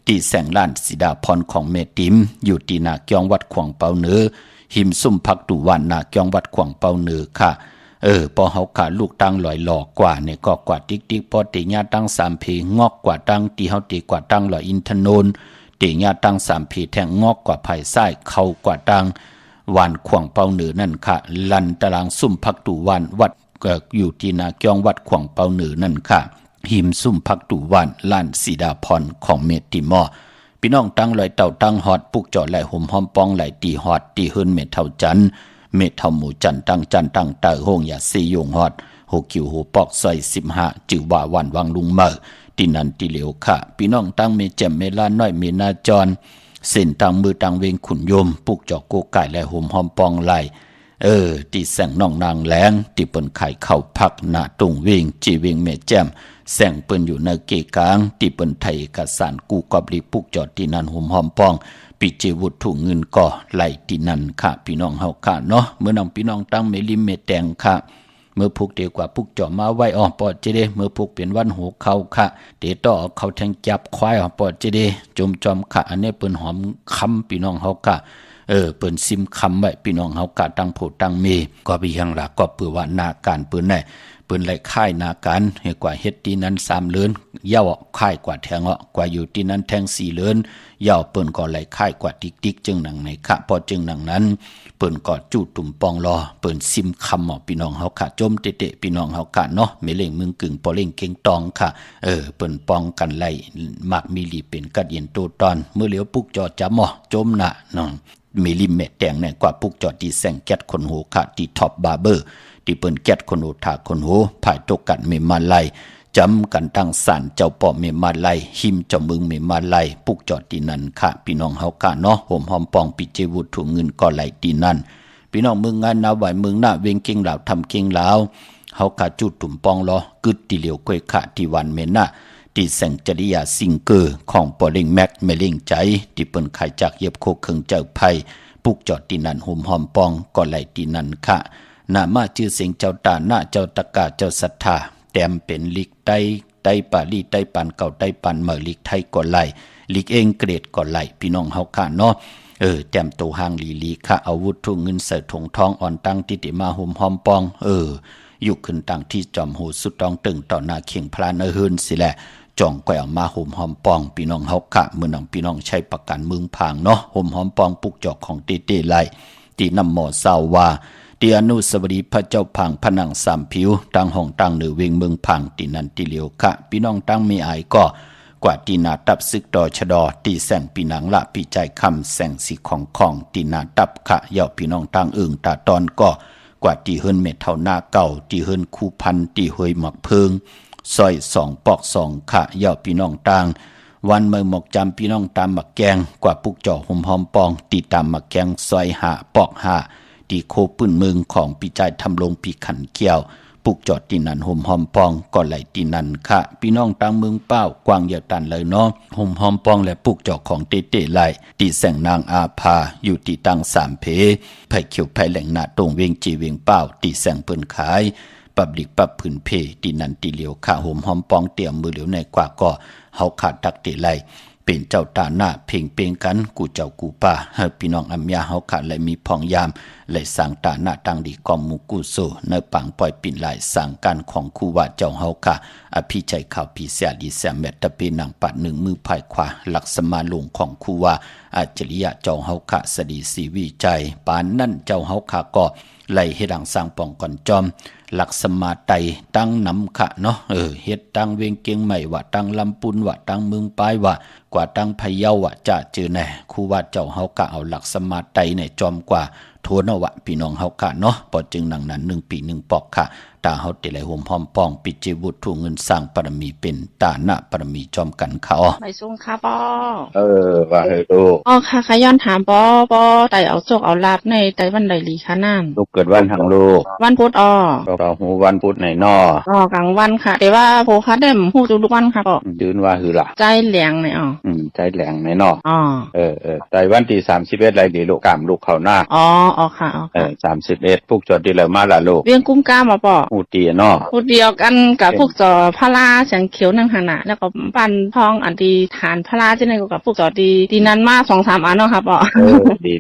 ตีแสงล้านสีดาพรของเมติมอยู่ตีนาเกียงวัดขวางเปาเนือหิมซุ่มพักตุวันนาเกียงวัดขวางเปาเนือค่ะพอเฮาขาลูกตั้งลอยหลอกกว่าเนี่ยก็กว่าติ๊กพอติญาตั้ง3 เพงอกกว่าตั้งที่เฮาตีกว่าตั้งลอยอินทนนติญาตั้ง3 เพแทงงอกกว่าภายซ้ายเข้ากว่าตั้งวันขวางเปาเหนือนั่นค่ะลันตารางซุ่มพักตุวันวัดอยู่ที่นาเกียงวัดขวางเปาเหนือนั่นค่ะหิมซุ่มพักตุวันล้านสีดาพรของเมติมอพี่น้องตั้งลอยเต่าตั้งฮอดปุกจอดไหลห่มหอมปองไหลตีฮอดตีหืนเมเท่าจันเมทาหมูจันตั้งเตอห้องอย่าซียงฮอดหกคิวหูปอกซอย15จือว่าวันวังลุงเมอที่นันที่เหลียวค่ะพี่น้องตั้งเมแจ่มเมลาน้อยเมนาจรเส้นตั้งมือตั้งเวงขุนยมปุกจอกโกไก่และห่มหอมปองไหลที่แสงน้องนางแหลงที่เปิ้นไข่เข้าพักหน้าตุงเวงจีเวงเมแจ่ม แสงเปิ้นอยู่ในเกกลางที่เปิ้นไทยเอกสารกูกอบลีปุกจอดที่นั่นหอมหอมปองปิเจวุฒถุเงินก่อไหลที่นั่นค่ะพี่น้องเฮาค่ะเนาะเมื่อน้องพี่น้องตั้งเมลิมเมแตงค่ะเมื่อพุกเดียวกว่าพุกจ่อมาไว้ออปอดเจเดเมื่อพุกเป็นวันหัวเขาค่ะเดต่อเขาแทงจับควายออปอดเจเดจมจอมค่ะอันนี้เปิ้นหอมคำพี่น้องเฮาค่ะเปิ้นซิมคำไว้พี่น้องเฮากะตั้งโพตั้งเมก็มีอย่างหลักก็เปื่อว่านาการเปิ้นได้เปิ้นไล่ค่ายนาการให้กว่าเฮ็ดที่นั้น3เลือนยาวค่ายกว่าแทงกว่าอยู่ที่นั้นแทง4เลือนยาวเปิ้นก็ไล่ค่ายกว่าติ๊กๆจึงหนังในค่ะพอจึงหนังนั้นเปิ้นก็จูดตุ่มปองรอเปิ้นซิมคำพี่น้องเฮาค่ะจมเตะๆพี่น้องเฮากะเนาะเมเล่งมึงกึ่งปอเล่งเก่งตองค่ะเปิ้นป้องกันไล่มักมีลีเป็นกัดเย็นโตตอนเมื่อเหลียวปุกจอจำจมน่ะน้องมีลิมเมตแดงเนี่ยกว่าปุกจอดที่แสงแก๊สคนโหค่ะที่ท็อปบาร์เบอร์ที่เปิ้นแก๊สคนโหถาคนโหภายตกกันเมมาไลจำกันตั้งสารเจ้าปอเมมาไลหิมเจ้ามึงเมมาไลปุกจอดที่นั่นค่ะพี่น้องเฮาค่ะเนาะโหมหอมปองปิเจวุฒถุเงินก็ไหลที่นั่นพี่น้องมึงงานนาไหวมึงหน้าเวงเก่งลาวทำเก่งลาวเฮาค่ะจุดตุ่มปองรอกึดที่เหลียวก้อยค่ะที่วันเมน่ะที่แสงจริยาซิงเกอร์ของปอเล่งแม็กเมเล่งใจที่เปิ้นขายจากเย็บโคเครื่องเจ้าไผ่ปุกจอดที่นั่นหหอมปองก็ไหลที่นั่นค่ะนามาชื่อเสียงเจ้าตาหน้าเจ้าตะกาเจ้าศรัทธาแต้มเป็นลิกไตปาลีไตปันเก่าไตปันเมื่อลิกไทยก็ไหลลิกเองเกรดก็ไหลพี่น้องเฮาค่ะเนาะแต้มตัวหางลีค่ะอาวุธทุเงินใส่ถุงทองอ่อนตั้งติติมาหอมปองอยู่ขึ้นตั้งที่จอมโหสุดตองตึงต่อหน้าเขียงพลานหืนสิแหละจ่องก้อยออกมาหอมปองพี่น้องเฮาค่ะเมื่อน้องพี่น้องใช้ประกันเมืองพางเนาะหอมปองปุกจอกของเต้ไหลตีนำหมอสาวว่าที่อนุสาวรีย์พระเจ้าพังผนังสามผิวตั้งห้องตั้งเหนือเวงเมืองพังที่นันติเหลียวค่ะพี่น้องตั้งมีอายก็กว่าตีนาตับซึกดอชดอตีแสงปีหนังละปีใจคำแสงสีของตีนาตับค่ะเย่าพี่น้องตั้งตาตอนก็กว่าตีเฮิรนเม็ดเท่าหน้าเก่าตีเฮิรนคู่พันตีเฮยหมักเพิงซอย2ปอก2ค่ะเย่าพี่น้องตั้งวันเมื่อหมกจำพี่น้องตามหมักแกงกว่าปุกจ่อหอมปองตีตามหมักแกงซอย5ปอก5ตีโคปืนเมืองของปีใจทำลงปีขันเกี่ยวปุกจอดตีนันหอมปองก็ไหลตีนันค่ะพี่น้องตั้งเมืองเป้ากวางเยาตันเลยเนาะหอมปองและปุกจอดของเต้ไหลตีแสงนางอาภาอยู่ตีตั้ง3เพไผ่เขียวไผ่แหล่งหน้าตรงเวียงจีเวียงเป้าตีแสงเปิ้นขายปับลิกปับผืนเพตีนันตีเหลียวค่ะหอมปองเตรียมมือเหลียวในกว่าก็เฮาขาดตักเตไหลเป็นเจ้าตาหน้าเพ่งเปงกันกูเจ้ากูป่าให้พี่น้องอัมยาเฮาขาดและมีพองยามและสั่งตาหน้าตังดีกอมมุกูโซในปังปล่อยปิ่นหลายสั่งการของคูว่าเจ้าเฮาค่ะอภิชัยข่าวพีเสียดีแซมแมตตะเปนางปัด1มือภายขวาหลักสมาลงของคูว่าอาจริยะเจ้าเฮาค่ะสดีสีวิจัยปานนั่นเจ้าเฮาค่ะก็ไล่เฮ็ดดังสร้างปองก่อนจอมหลักสมาไตตั้งน้ำขะเนาะเฮ็ดตั้งเวียงเกียงใหม่ว่าตั้งลำปุนว่าตั้งเมืองปลายว่ากว่าตั้งพะเยาว่าจะเจอแน่ครูว่าเจ้าเฮากะเอาหลักสมาไตในจอมกว่าโทนวะพี่น้องเฮากะเนาะปอจึงหนังนั้น1ปี1ปอกค่ะตาเฮาติไหลหอมปองปิจิวุฒถุเงินสร้างปรมีเป็นตานะปรมีจอมกันค่ะไปส่งค่ะปอว่าเฮดูค่ะขย้อนถามปอไตเอาโชคเอาลาบในไตวันใดลีคะนั่นลูกเกิดวันทางลูกวันพุธเราหูวันพุธไหนนกลางวันค่ะแต่ว่าโพคะเด้มฮู้ทุกวันค่ะปอยืนว่าคือล่ะใจแหลงไหนใจแหลงไหนไตวันที่31ไรดีลูกกามลูกเข้าหน้าค่ะ31พวกจอดดีแล้วมาละลูกเวียงกุ้มก้ามาปอฮู้ตีเนาะฮู้เดียวกันกับพวกจอพลาแสงเขียวนั่งหั่นน่ะแล้วก็ปันทองอันที่ฐานพลาจังได๋กับพวกจอดีนั้นมา 2-3 อันเนาะครับปอดี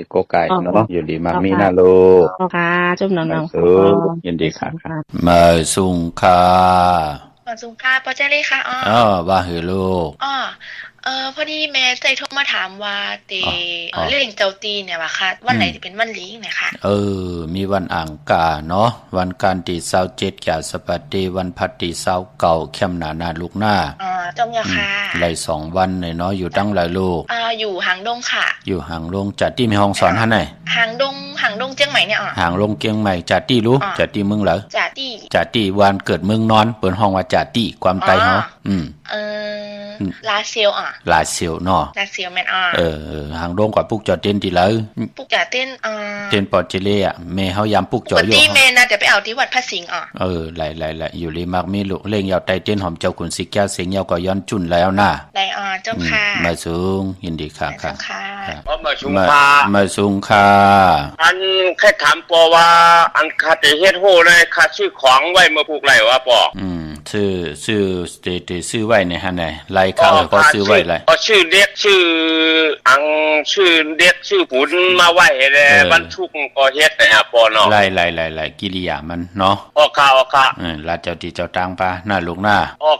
ๆโกไก่เนาะอยู่ดีมามีนะลูกค่ะจุ่มน้องยินดีค่ะมาสุงค่ะมาสุงค่ะปอเจเล่ค่ะว่าหือลูกพอดีแม่ใจโทรมาถามว่าเรื่องเจ้าตีเนี่ยว่าค่ะวันไหนจะเป็นวันลิงเนี่ยค่ะมีวันอ่างกาเนาะวันการที่27อย่าสปัตติวันพัตติ29เข้มหนาลูกหน้าจอมยาค่ะไหล2วันเนาะอยู่ตั้งหลายลูกอยู่หางดงค่ะอยู่หางดงจัดที่มีห้องสอนหั่นไหนหางดง างดงเจียงใหม่เนี่ยอ่ะห่างลงเกียงใหม่จ่าตี้รู้จ่าตี้มึงเหรอจ่าตี้วันเกิดเมืองนอนเปิดห้องว่าจ่าตี้ความไตเฮาลาเซียวลาเซียวเนาะลาเซียวแม่นห่างลงกว่าปุกจอเต้นติเลยปุกจ่าเต้นเต้นปอดเจเล่อะแม่เฮายามปุกจออยู่ที่แม่น่ะแต่ไปเอาที่วัดพระสิงห์หลายอยู่เลยมากมีลูกเล่งยาวไตเต้นหอมเจ้าขุนสิแก้วเสียงยาวก็ย้อนจุ่นแล้วน่ะได้เจ้าค่ะมาสูงยินดีค่ะมาสูงค่ะอันแค่ถามปอว่าอันคาเตเฮ็ดโหเลยคาชื่อของไว้มาปลูกไรวะปอชื่อซื้อไว้ในฮะไหนไล่ข้าวก็ซื้อไว้ไรชื่อเด็กชื่ออังชื่อเด็กชื่อผุนมาไว้เลยบรรทุกก็เฮ็ดเนี่ยปอเนาะไล่กิริยามันเนาะค่ะลาเจ้าที่เจ้าตังปะหน้าลูกหน้า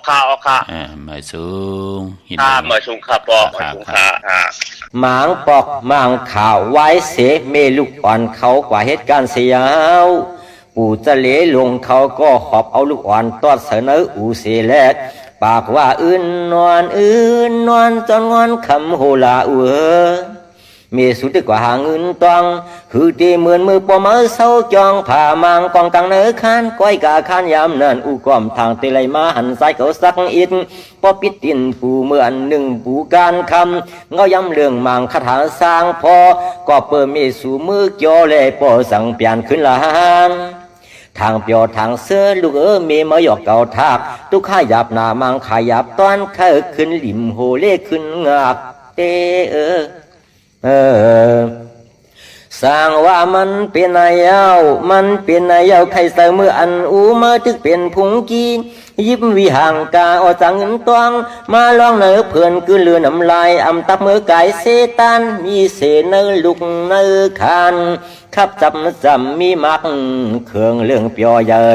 ค่ะมาสูงมาสูงค่ะปอมาสูงค่ะหมางปอกหมางข่าวไว้เสเมลูกอ่อนเขากว่าเหตุการณ์เสียวปู่จะเหลลงเขาก็หอบเอาลูกอ่อนตอดเสนออูเสแลกปากว่านอนจนงอนคำโหลาเมสุดกว่าหาเงินตองคือตีเหมือนมือปอมือเศร้าจองผ่ามางกองตังเนื้อคานก้อยกาคานยามนั่นอุกอมทางเตลัยมาหันสายเขาสักอินปอปิดตินปูเมื่อหนึ่งปูการคำเงาย้ำเรื่องมังคาถาสร้างพอก็เปิดเมสูมือเกี่ยวเลยปอสั่งเปลี่ยนขึ้นละหางทางเปียวทางเสื้อลูกเมมาหยอกเก่าทากตุกข้าหยาบหนามังขยับตอนข้าขึ้นหลิมโหเล่ขึ้นงากเตสร้างว่ามันเป็นนายเอาใครใส่มืออันอูมาตึกเป็นพุงกียิบวิห่างกาอจังเงินตวงมาลองเนื้อเพื่อนคือเลือน้ำลายอำตับมือไก่เซตันมีเสเนื้อลุกเนื้อคานขับจำมีมักเครื่องเรื่องเปียวเยอะ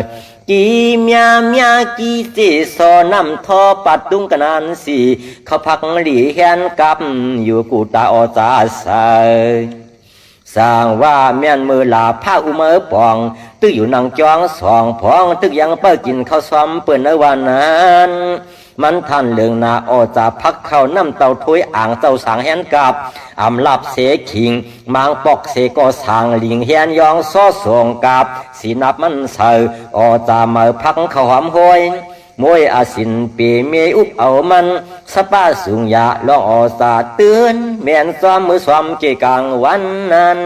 กีเมียกีเจซอนำทอปัดดุงกันนานสีเขาพักหลีแขนกับอยู่กูตาอจาใสสร้างว่าเมียนมือลาผ้าอุเมอปองตึกอยู่นังจองสองพองตึกยังเปิดกินข้าวซ้อมเปิดในวันนั้นมันทันเรื่องนาอจาพักเข้าน้ำเต่าถ้วยอ่างเจ้าสางแหนกับอำลาบเสขิงมางปอกเสก็สางลิงแหนยองซ้อส่งกับสีนับมันเสืออจาเมื่อพักเข้าหอมห้อยมวยอาสินปีเมอุบเอามันสปาสุงยาลองอจาเตือนแม่นซ้อมมือซ้อมเจกลางวันนั้น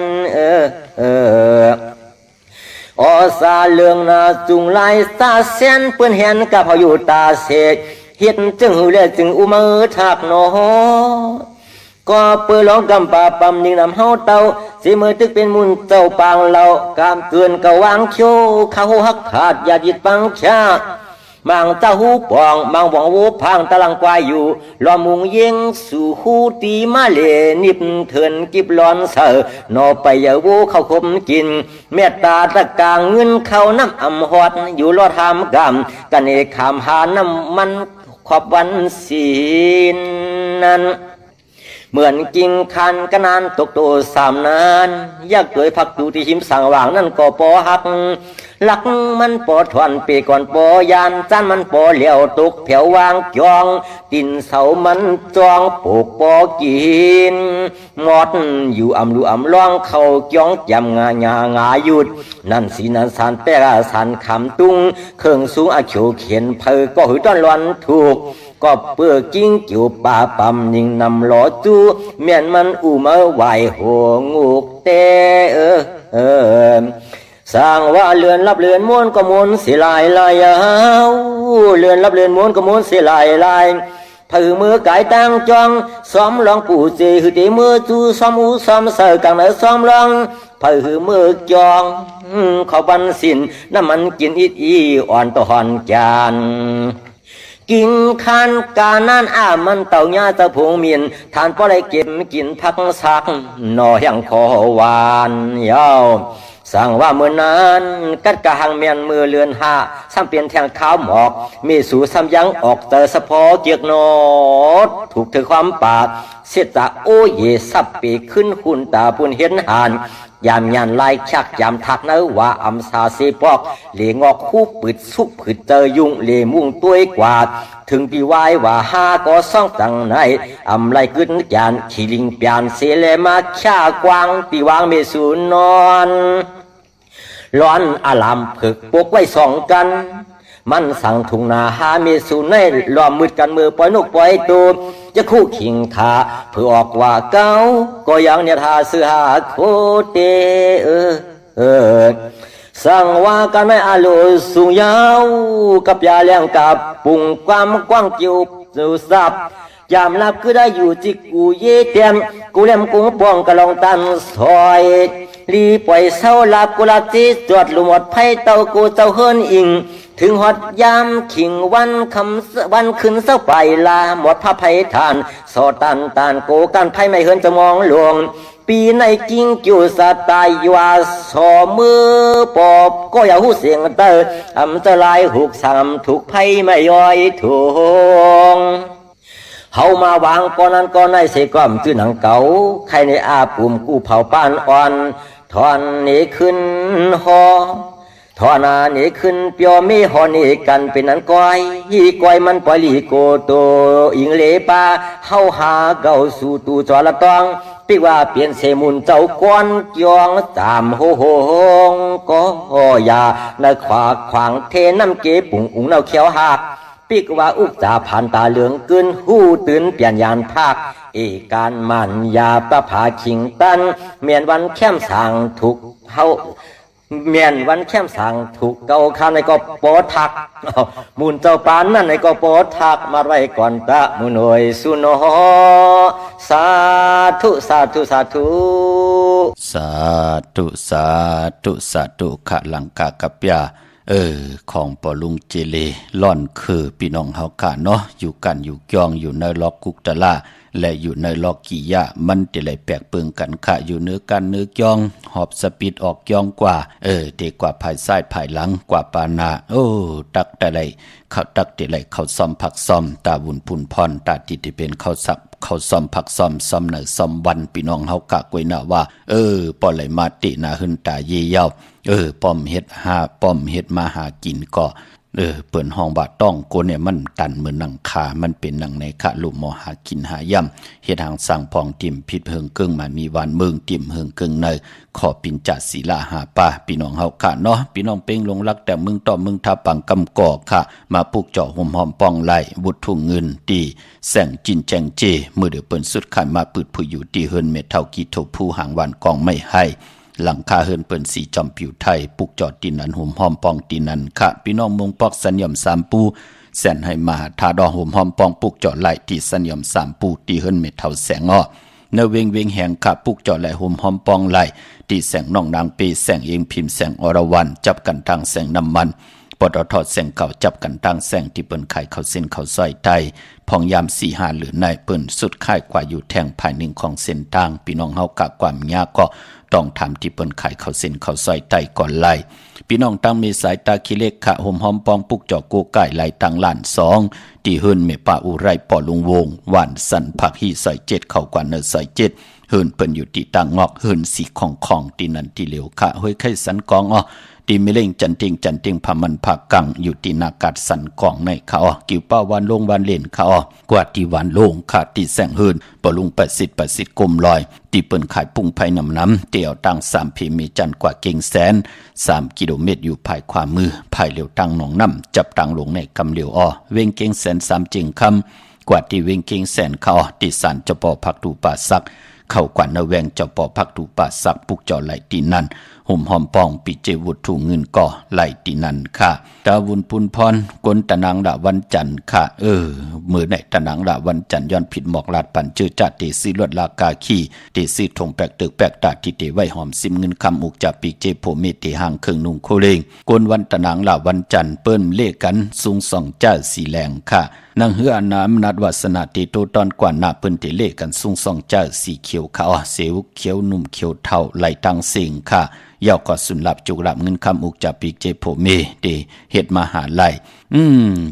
อซาเลืองนาจุงไลตาเสียนเปื้อนเห็นกับพายุตาเสกเฮ็ดจึงหูเล่จึงอุมือทักโนก็เปื้อร้องกำปาปั๊มนิ่งนำเฮาเตาสิมือตึกเป็นมุนเจ้าปางเรากามเกินกะวางโชเขาหักขาดอย่าจิตปังชามังเจ้าหูปองมังหวังวูพังตะลังกวายอยู่ลอมุงเย็งสู่หูตีมาเลนิบเถินกิบร้อนเสอนอไปอย่าวูเข้าคมกินเมตตาตะกางเงินเข้าน้ำอำหอดอยู่รอทำกรรมกันเอกขามหาน้ำมันขอบวันศีลนั้นเหมือนกิ่งคันกระนานตกโตสามนานยากเกยพักดูที่หิมสั่งวางนั่นก็ปอหักหลักมันปอถอนเปก่อนปอยานจันมันปอเหลียวตกแถววางจองตินเสามันจองปลูกปอกินหมดอยู่อำลูอำล่องเขาจ้องจำงาหยุดนั่นสีนันสันแต่ละสันคำตุ้งเครื่องสูงอาเขียวเขียนเพอก็หือต้อนร้อนถูกก็เปื้อกิ้งจิ๋วป่าปั๊มนิ่งนำหล่อจูเมียนมันอูมาไหวหัวงูเตสร้างว่าเรือนรับเรือนม้วนก็ม้วนเสียลายเรือนรับเรือนม้วนก็ม้วนเสียลายถือมือไก่ตั้งจองซ้อมลองปู่เจหือตีมือจูซ้อมอูซ้อมเสือกลางไหนซ้อมลองถือมือจองเขาบันสินน้ำมันกินอีอ่อนต่อหอนจานกินคันกานั่นมันเต่าหญ้าตะพงเมียนทานป้อไรเก็บกินพักสักหน่อยังขอหวานยาวสั่งว่าเมื่อนั้นกัดกะหังเมียนมือเลือนหาซ้ำเปลี่ยนแทงข้าวหมอกมีสู่ซ้ำยังออกเตอสะพอเกียกนอดถูกเธอความปาก เสตาโอเยสับเปขึ้นคุณตาปุนเห็นหานยามยันลายชักยามทักเนื้อว่าอำซาเสปอกเหลงอกคู่ปืดสุบผืดเจอยุงเหลมุ่งตัวกว่าถึงปีวายว่าหาก็ซ่องตังไหนอำไรกึนยานขีลิงเปียนเสเลมาข่ากวางปีวางเมสูนอนร้อนอลามผึกปกไว้สองกันมันสั่งถุงนาหาเมสูในล้อมมืดกันมือปล่อยนกปล่อยตูจะคู่ขิงทาเพื่อออกว่าเก้าก็ยังเนี่ยทาเสือหาโคเตสั่งว่ากันไม่อาลุสูงยาวกับยาเลี้ยงกับปุ่งความกว้างจิ๋วสุสับยามนับคือได้อยู่จิกกูเย่เตียมกูเลี้ยมกูป้องกะลองตันซอยรีปล่อยเศร้าลับกูลับจีจวดลุมหมดไพ่เต้ากูเจ้าเฮินอิงถึงหอดยามขิงวันคำวันขึ้นเศร้าไปลาหมดพระไพ่ทานสอตันโกกันไพ่ไม่เฮินจะมองหลวงปีในกิ้งจูสตายยวาสอมือปอบก็อย่าหูเสียงเตออำจะลายหุกสามถูกไพ่ไม่ย่อยทวงเฮามาวางก่อนนั้นก่อนในเสก้อมชื่อหนังเก่าใครในอาปุ่มกู้เผาป้านอ่อนทอนนี้ขึ้นหอทอนานี่ขึ้นเปียวมีหอนี่กันเป็นนั้นก้อยมันปล่อยลีโกโตอิงเลปาเฮาหาเก่าสู่ตูจอละตองปิว่าเปลี่ยนเสมุนเจ้าก้อนจองตามโหงก็ยาในขวางเทน้ำเก็บปุ่งอุ้งเนาเขียวหักปิกว่าอุกจ่าผ่านตาเหลืองกึนหูตื่นเปลี่ยนยานภาคเอการมันยาประผาขิงตันเมียนวันแค้มสางถูกเฮาเมียนวันแค้มสางถูกเกาข้าในก็ปอทักมูลเจ้าปานนั่นในก็ปอทักมาไว้ก่อนตะมุนอยสุนหสาธุสาธุสาธุสาธุสาธุสาธุขะลังกากับยาของปอลุงเจเลล่อนคือพี่น้องเฮากะเนาะอยู่กันอยู่ยองอยู่ในล็อกกุกตะลาและอยู่ในล็อกกิยะมันจะไหลแปลกเปิงกันค่ะอยู่เนื้อกันเนื้อยองหอบสปีดออกยองกว่าเด็กกว่าภายซ้ายภายหลังกว่าปานาตักแต่ไหลเขาตักแต่ไหลเขาซ่อมผักซ่อมตาบุญพุนพรตาติที่เป็นเขาสักเขาซ่อมผักซ่อมเนอซ่อมวันพี่น้องเฮากะกวยน่ะว่าปอไหลมาตินาหึนตาเยี่ยวป้อมเฮ็ดป้อมเฮ็ดมาหากินก็เปิ้นห้องบาต้องโกเนี่ยมันตันเหมือนหนังคามันเป็นหนังในคะลุมมอหากินหาย่ำเฮ็ดหางสร้างพองติ่มผิดเฮิงเกิงมามีวานเมืองติ่มเฮิงเกิงในขอปินจัดศีลาหาป่าพี่น้องเฮาค่ะเนาะพี่น้องเป้งลงรักแต่มึงต่อมึงทับปังกำกอกค่ะมาปลูกเจาะหอมหอมป้องไหลวุฒถุงเงินตีแสงจินแจงเจมือเดือเปิ้นสุดขันมาปืดผู้อยู่ตีเฮินเม็ดเท่ากีโถผู้หางวานกองไม่ให้หลังคาเฮินเปิ้นสีจอมผิวไทยปุกจอดตีนันหุ่มหอมปองตีนันค่ะพี่น้องมงปอกสัญญมสามปูแสนให้มาทาดอหุ่มหอมปองปุกจอดไหลที่สัญญมสามปูตีเฮินเม็ดเท่าแสงอ้อเนเวงแหงค่ะปุกจอดไหลหุ่มหอมปองไหลตีแสงน้องนางปีแสงเองพิมพ์แสงอรวรรณจับกันทางแสงน้ำมันปตทแสงเก่าจับกันทางแสงที่เปิ้นขายเขาเส้นเขาซอยไตพองยาม4-5หรือในเปิ้นสุดค่ายกว่าอยู่แทงภายหนึ่งของเส้นทางพี่น้องเฮากะความยากก็ต้องทำที่เปิ้นขายเขาเส้นเขาซอยไตก่อนไล่พี่น้องตั้งมีสายตาคิเล็กขะห่มหอมปองปุกจอกโกไก่ไหลตังล้าน2ที่เฮิรนเมป่าอุไรปอลุงวงหวานสันผักฮีซอย7เข้ากว่าเนอซอย7เฮิรนเปิ้นอยู่ที่ตังงอกเฮิรนสีของที่นั่นที่เหลวขะห้วยไข่สันกองตีมิเล่งจันเต็งพามันผักกังอยู่ที่นากาศสันกองในเขากิ่วป้าวันลงวันเล่นเขากว่าที่วันลงขาดที่แสงเฮินปลุง80กลมลอยตีเปิ้นขายปุ้งไผ่น้ำเตี่ยวตั้ง3พีมีจันกว่าเก่งแสน3กิโลเมตรอยู่ภายขวามือภายเหลียวตั้งหนองน้ำจับตั้งลงในกำเหลียวเวงเก่งแสน3จิงคำกว่าที่เวงเก่งแสนเขาที่สารเจ้าป่อผักดูป่าซักเข้ากว่านาแวงเจ้าป่อผักดูป่าซักปุกจอไหลตีนั่นห่มหอมปองปีเจวุฒถุเงินก่อไหลตีนันค่ะตาวุนปุนพรกนตะนางละวันจันทร์ค่ะมือในตะนางละวันจันทร์ย้อนผิดหมอกลาดปันเจอจัดตีซีลวดลากาขี้ตีซีทงแปลกตึกแปลกตาที่เตไว้หอมซิมเงินคำอุกจากปีเจโพเมตีห่างเครื่องนุ่งโคเลงกนวันตะนางละวันจันทร์เปิ้นเลกันสูงส่องเจ้าสีแหลงค่ะนางเฮือน้ำนัดวัสนาติโตตอนกว่าหน้าเปิ้นเตเลกันสูงส่องเจ้าสีเขียวขาวเสวเขียวนุ่มเขียวเทาไหลตังสิงค่ะ ยาวก็สุนลับจุกลับเงินคำอุกจับปีกเจโผเมเดเฮ็ดมหาลัย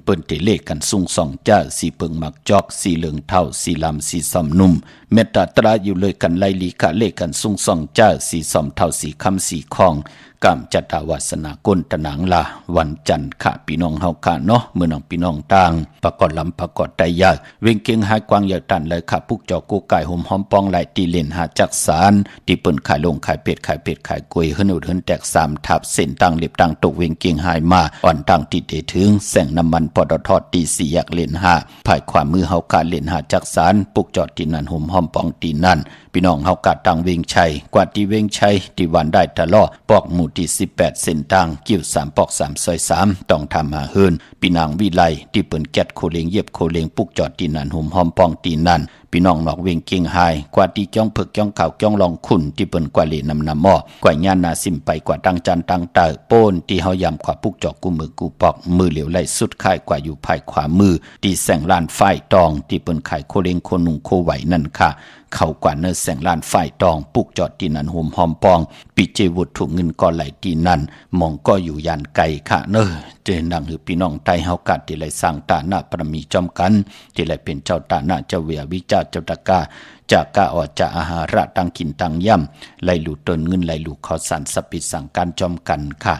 เปิ้นเตเลขกันซุงสองจ้าสีเปิงมักจอกสีเหลืองเท่าสีลำสีซอมนุ่มเมตตาตราอยู่เลยกันไลลีกะเลขกันซุงสองจ้าสีซอมเท่าสีคำสีคองกำจัตวาสนากุลตะหนังลาวันจันทร์ค่ะพี่น้องเฮาค่ะเนาะเมื่อน้องพี่น้องต่างประกอบลำประกอบไตยากเวงเกียงหายกวางยาวตันเลยค่ะปุกจอกูไก่ห่มหอมปองไหลตีเล่นหาจักสารที่เปิ้นขายลงขายเป็ดขายกล้วยเฮินอุดเฮินแตก3ทับเส้นตั้งเล็บตั้งตกเวงเกียงหายมาอ่อนตั้งติดถึงแสงน้ำมันปตทตี4แยกเลน5ภายความมือเฮาค่ะเลน5จักสารปุกจอตีนั่นห่มหอมปองตีนั่นพี่น้องเฮากะตังเวงชัยกว่าที่เวงชัยที่วันได้ตะลอปอกหมู่ที่18เส้นทางกิ้ว3ปอก3ซอย3ต้องทำมาเฮินพี่นางวิไลที่เปิ้นแก๊ดโคเลงเย็บโคเลงปุกจอดตีนั่นห่มหอมปองตีนั่นพี่น้องนอกเวงเกียงหายกว่าที่จ้องเพิกจ้องข่าวจ้องลองขุนที่เปิ้นกว่าเลนำหม้อกว่าย่านนาซิมไปกว่าดังจันตังเตอโป้นที่เฮายำกว่าปุกจอกกูมือกูปอกมือเหลียวไหลสุดค่ายกว่าอยู่ภายขวามือที่แสงลานไฟตองที่เปิ้นขายโคเลงโคนุงโคไหวนั่นค่ะเข้ากว่าเนื้อแสงลานไฟตองปุกจอดตีนันห่มหอมปองปิเจวุฒถูกเงินก่อไหลตีนันมองก็อยู่ยันไกลค่ะเนอเจนังหือพี่น้องไตเฮากัดที่ไหลสร้างตาหน้าประมีจอมกันที่ไหลเป็นเจ้าตาหน้าเจ้าเวียวิจาเจ้าตะกาจากกาออจาอาหาระตังกินตังย่ำไหลหลุดตนเงินไหลหลุดข้าวสารสปิดสั่งการจอมกันค่ะ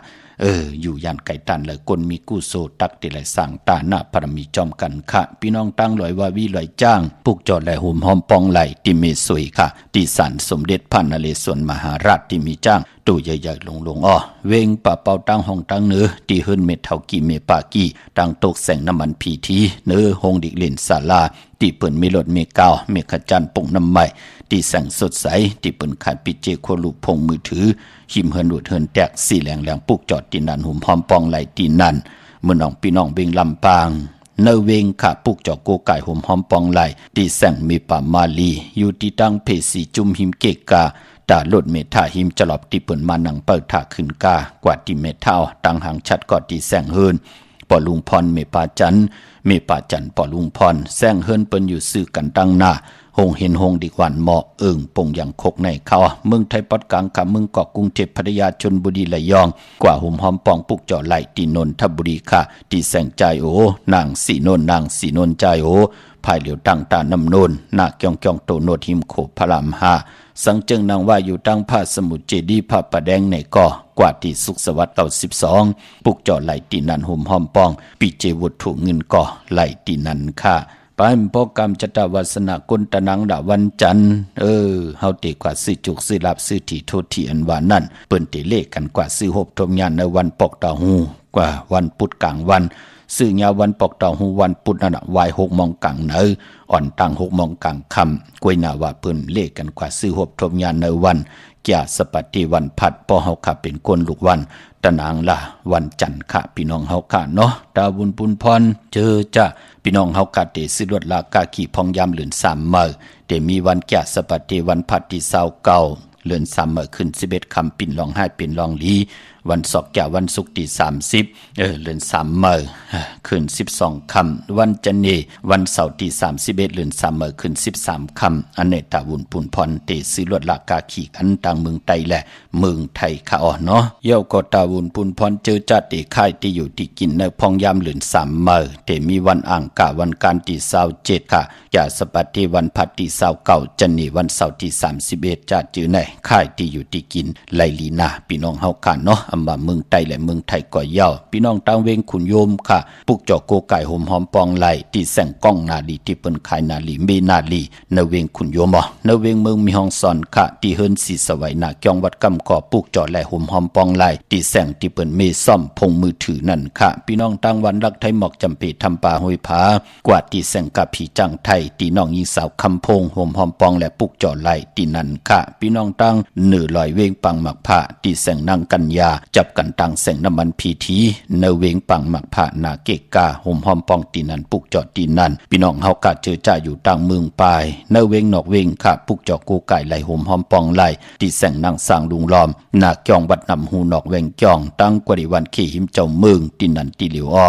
อยู่ยันไก่ตันเลยคนมีกู้โซตักติไหลสั่งตาหน้าพระมีจอมกันค่ะพี่น้องตั้งลอยว่าวิลอยจ้างปุกจอดไหลหุ่มหอมปองไหลติเมสวยค่ะที่ศาลสมเด็จพระนเรศวรมหาราชที่มีจ้างตู้ใหญ่ๆลงอ้อเวงป่าเป่าตั้งห้องตั้งเนื้อที่เฮิรนเม็ดเท่ากีเมปากีตั้งตกแสงน้ำมันพีทีเนื้อหงดิกเล่นศาลาที่เปิ่นมีรถเมกาวเมขจันปุ่งน้ำใหม่ที่แสงสดใสที่เปิ่นขายปิเจโคลูพงมือถือหิมเฮินดูดเฮินแตกสีแหลงปุกจอดตีนันหุ่มหอมปองไหลตีนันเมื่อน้องพี่น้องเวงลำปางเนเวงขาปุกจอโกไก่ห่มหอมปองไหลที่แสงมีป่ามาลีอยู่ที่ตั้งเพสีจุมหิมเกกาตาลดเมทาหิมจลอบที่เปิ่นมานังเปิดถาขึ้นกากว่าที่เมทาตั้งหางชัดกอดที่แสงเฮินปอลุงพรเมปาจันปอลุงพรแสงเฮินเปิ้นอยู่ซื้อกันตั้งหน้าหงเห็นหงดีกวันเหมาะปงอย่างคกในเขาเมืองไทยปอดกลางกับเมืองเกาะกรุงเทพพัทยาชลบุรีระยองกว่าหุ่มหอมปองปุกจอไหลตีนนทบุรีค่ะที่แสงใจโอนางสีนนใจโอภายเหลียวตั้งตาน้ำนนนาเกียงโตโนดหิมโขพระราม5สังเจิงนางว่าอยู่ตั้งผ้าสมุทรเจดีผ้าประแดงในก่อกว่าที่สุขสวัสดิ์92ปุกจอไหลตีนันหุ่มหอมปองปีเจวุฒถูกเงินก่อไหลตีนันค่ะปานโปรแกรมจัตวาสนากุลตะนังดาวันจันทร์เฮาติกว่าซื้อจุกซื้อลับซื้อที่โทษที่อันว่านั่นเปิ้นติเลขกันกว่าซื้อหบทมยานในวันปอกตาหูกว่าวันพุธกลางวันซื้อยาวันปอกตาหูวันพุธนั่นน่ะวาย6 โมงกลางเนออ่อนตั้ง6 โมงกลางค่ำกวยนาว่าเปิ้นเลขกันกว่าซื้อหบทมยานในวันแก่สปฏิวันพัดพอเฮาขับเป็นคนลูกวันตะนางละวันจันทร์ค่ะพี่น้องเฮาค่ะเนาะดาบุญปุนพรเจอจ้ะพี่น้องเฮากะเตสิรวดลากาขี่พองยามเหลือน3มื้อเตมีวันแก่สปฏิวันพัดที่29เหลือน3มื้อขึ้น11ค่ำปิ่นร้องไห้ปิ่นร้องลีวันศอกแก่วันศุกร์ที่30เหลือน3มื้อขึ้น12ค่ำวันจันเนวันเสาร์ที่31เหลือน3มื้อขึ้น13ค่ำอันเนตาบุญปุนพรเตสิรวดลากาขี่กันต่างเมืองไทยและเมืองไทยค่ะอ๋อเนาะเย่าก็ตาบุญปุนพรเจอจัดที่ค่ายที่อยู่ที่กินในพองยามเหลือน3มื้อเตมีวันอ่างกะวันการที่27ค่ะอย่าสปฏิวันพัดที่29จันเนวันเสาร์ที่31จัดจื้อในค่ายที่อยู่ที่กินไลลีนาพี่น้องเฮาค่ะเนาะอำมาเมืองไทยและเมืองไทยก็เย่าพี่น้องตังเวงขุนโยมค่ะปุกจอโกไก่ห่มหอมปองไหลที่แสงก้องนาลีที่เปิ้นขายนาลีเมนาลีเนเวงขุนโยมเนเวงเมืองมีห้องสอนค่ะที่เฮิรนสีสวัยนาเกียงวัดกำก่อปุกจอและห่มหอมปองไหลที่แสงที่เปิ้นเมซ่อมพงมือถือนั่นค่ะพี่น้องตังวันรักไทยหมอกจำปีทำป่าห้วยผากว่าที่แสงกับผีจังไทยที่น้องหญิงสาวคำพงห่มหอมปองและปุกจอไหลที่นั่นค่ะพี่น้องตังเหนือลอยเวงปังหมักผ้าที่แสงนางกัญญา จับกันตังแสงน้ำมันพีทีเนเวงปังหมักผ่านาเกกาห่มหอมปองตีนันปุกจอดตีนันพี่น้องเฮากะเจอจ่าอยู่ต่างเมืองปลายเนเวงนอกเวงค่ะปุกจอกูไก่ไหลห่มหอมปองไหลตีแสงนางสร้างลุงล้อมนาเกียงวัดนำหูนอกเวงเกียงตั้งกว่าดีวันขี่หิมเจ้าเมืองตีนันตีเหลียวอ้อ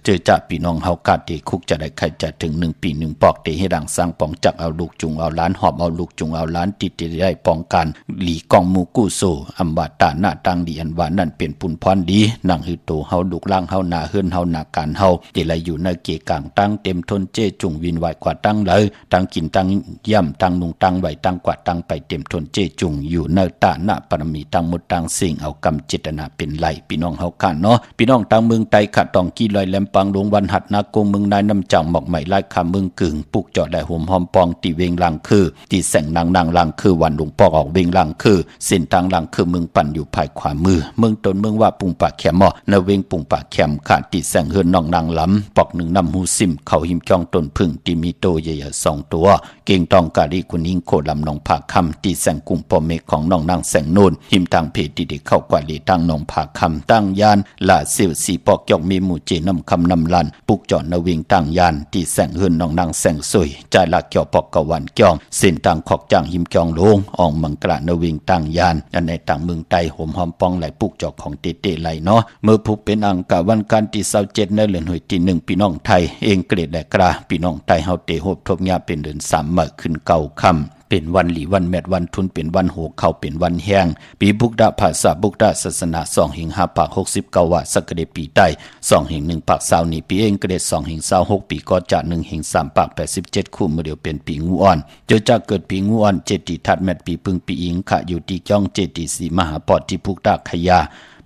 เจอจ่าพี่น้องเฮากะเดคุกจะได้ใครจะถึง1 ปี1ปอกเตให้ดังสร้างปองจักเอาลูกจุงเอาล้านหอบเอาลูกจุงเอาล้านติดได้ป้องกันหลีกองมูกู้โซอัมบาตาหน้าตังดีอันว่านั่นเป็นปุ่นพรดีนางหือโตเฮาลูกล่างเฮาหน้าเฮือนเฮาหน้าการเฮาเดลัยอยู่ในเกกางตั้งเต็มทนเจจุงวินไหวกว่าตั้งเลยตั้งกินตั้งย่ำตั้งนุงตั้งไหวตั้งกว่าตั้งไปเต็มทนเจจุงอยู่ในตาหน้าปรมีตั้งหมดตั้งสิ่งเอากำเจตนาเป็นไหลพี่น้องเฮากันเนาะพี่น้องตั้งเมืองไตขะตองกี้ลอยแหลมปังลงวันหัดนาโกเมืองนายน้ำจังหมอกใหม่ไล่คาเมืองกึ่งปุกจอดและห่มหอมปองตีเวงลังคือตีแสงนางลังคือวันหลวงปอกออกเวงลังคือเส้นทางลังคือเมืองปั่นอยู่ภายขวามือเมืองตนเมืองว่าปุงปากแขมหมอในเวงปุงปากแขมขาดตีแสงเฮือนนองนางล้ำปอกหนึ่งนำหูซิมเขาหิมจ้องต้นพึ่งตีมีโตใหญ่ๆ2 ตัวเก่งตองกาลีกุนิงโคลำนองผาคำตีแสงกุ่มปอเมฆของน้องนางแสงโนนหิมทางเพจดีเข้ากว่าลีตั้งนองผาคำตั้งยานลาเสียวสีปอกยองมีหมู่เจนำคำนำลันปุกจอดในเวงตั้งยานตีแสงเฮือนน้องนางแสงสวยใจละเกี่ยวปอกกะวันเกี่ยงเส้นทางขอกจางหิมจองลงอองมังกระนวิงต่างยานอันในต่างเมืองไตห่มหอมปองไหลปุกจอกของเตเตไหลเนาะเมื่อผูกเป็นอังกะวันการที่27ในเดือนหวยที่1พี่น้องไทยเองเกรดและกราพี่น้องไทยเฮาเตโฮบทบยาเป็นเดือน3มื้อขึ้นเก่าค่ำเป็นวันหลีวันแมดวันทุนเป็นวันโหเข้าเป็นวันแห้งปีบุกดาภาษาบุกดาศาสนา2แห่ง5ปาก69ว่าสักเดปีใต้2แห่ง1ปาก20นี้ปีเองเกรด2แห่ง26ปีก็จะ1แห่ง3ปาก87คู่เมื่อเดียวเป็นปีงูอ่อนเจอจากเกิดปีงูอ่อนเจติทัดแมดปีพึ่งปีอิงขะอยู่ที่จ้องเจติสีมหาปอดที่พุกดาขยา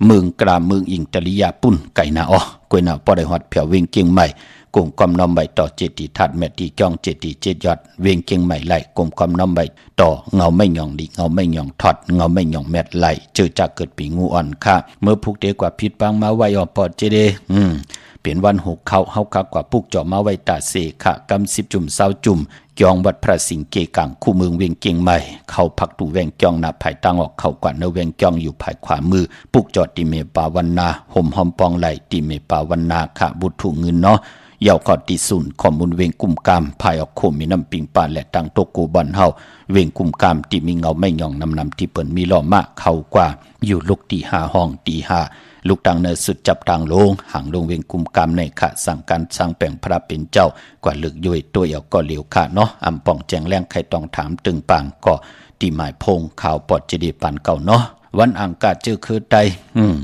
เมืองกราเมืองอิงตริยาปุ่นไก่นาอ้อกวยนาปอได้ฮอดเผียวเวงเกียงใหม่กลุ่มความน้อมใบต่อเจติทัดแมตีจ้องเจติเจดยอดเวียงเกียงใหม่ไหลกลุ่มความน้อมใบต่อเงาไม่หย่องดีเงาไม่หย่องทอดเงาไม่หย่องแมดไหลเจอจากเกิดปีงูอ่อนค่ะเมื่อผูกเดกว่าพิษปังมาไว้อปอดเจเดเป็นวันหกเข้าเฮาคักกว่าปุกเจาะมาไว้ตาเสขะกำ10 จุ่ม20 จุ่มยองวัดพระสิงห์เกกังคู่เมืองเวียงเกียงใหม่เข้าพักตูแวงจองหน้าภายตั้งออกเข้ากว่าเนเวียงจองอยู่ภายขวามือปุกจอดติเมปาวันนาห่มหอมปองไหลติเมปาวันนาขะบุตรถูเงินเนาะยาวขอติสุนข้อมูลเวงกุมกามภายออกโคมีน้ำปิงปานและตังโตโกบันเฮาเวงกุมกามที่มีเงาไม่หย่องนำที่เปิ้นมีล้อมะเข้ากว่าอยู่ลูกตี5ห้องตี5ลูกตังเนสุดจับตังลงห่างลงเวงกุมกามในขะสั่งการสร้างแปลงพระเป็นเจ้ากว่าลึกย่อยตัวเอาก็เหลียวค่ะเนาะอำป่องแจงแรงใครต้องถามตึงปางก็ตีหมายพงข่าวปอดจะดีปานเก่าเนาะวันอังกาเจอคือใด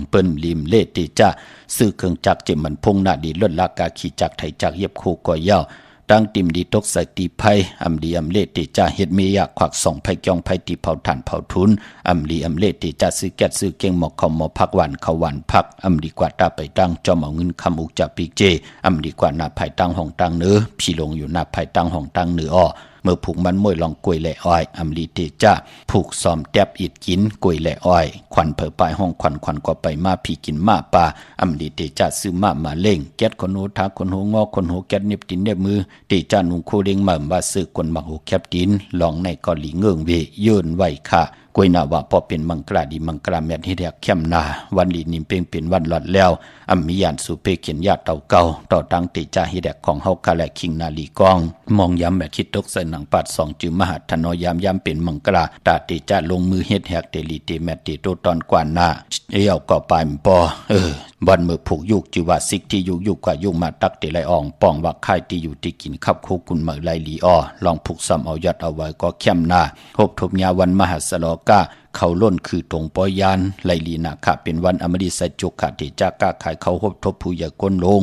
เปิ้นลิมเลติจ้าซื้อเครื่องจักรเจมันพงนาดีลดลากาขี่จักรไทยจักรเย็บโคก่อยาวตั้งติมดีตกใส่ตีไผ่อำลีอำเลติจ้าเฮ็ดเมียขวัก2ไผ่จองไผ่ตีเผาถ่านเผาทุนอำลีอำเลติจ้าซื้อแก๊สซื้อเก่งหมอกข้าวหมอพักหวานข้าวหวานพักอำดีกว่าตาไปตั้งจอมเอาเงินคำอุกจับปีเจอำดีกว่าหน้าไผ่ตั้งห้องตั้งเนื้อพี่ลงอยู่หน้าไผ่ตั้งห้องตั้งเนื้ออ้อเมื่อผูกมันมวยลองกวยและอ้อยอำลีเตจ้าผูกซ้อมแตบอิดกินกวยและอ้อยควันเผอปลายห้องควันก็ไปมาพี่กินมาปลาอำลีเตจ้าซื้อมาเล่งแก๊สคนหูทักคนหูงอคนหูแก๊สเน็บตินเน็บมือเตจ้านุงโคเด้งมาว่าซื้อคนมักหูแคบตินลองในกอหลีเงื่องเวยืนไหวค่ะกวยนาว่าพอเป็นมังกราดีมังกราแมดให้เรียกเข้มนาวันลีนิมเป็นวันหลอดแล้วอำมียานสุเปเขียนญาติเต่าเก่าต่อตั้งติจ่าฮิแดกของเฮากะและคิงนาลีกองมองย้ำแบบคิดตกใส่หนังปัด2จือมหาธนอยย้ำเป็นมังกราตาติจ่าลงมือเฮ็ดแฮกเตลีเตแมตติโตตอนกว่าหน้าเอ้าก็ปายปอบันมือผูกยุกจิว่าซิกที่ยุกกว่ายุกมาตักเตไลอ่องป้องว่าค่ายที่อยู่ที่กินขับโคกุนมาไลลีอ้อลองผูกซ้ำเอายัดเอาไว้ก็เข้มหน้าพบทบยาวันมหาสโลกาเขาล้นคือตรงปอยานไลลีนาค่ะเป็นวันอมฤตใส่จุกขาติจาก้าขายเขาพบทบผู้ใหญ่ก้นลง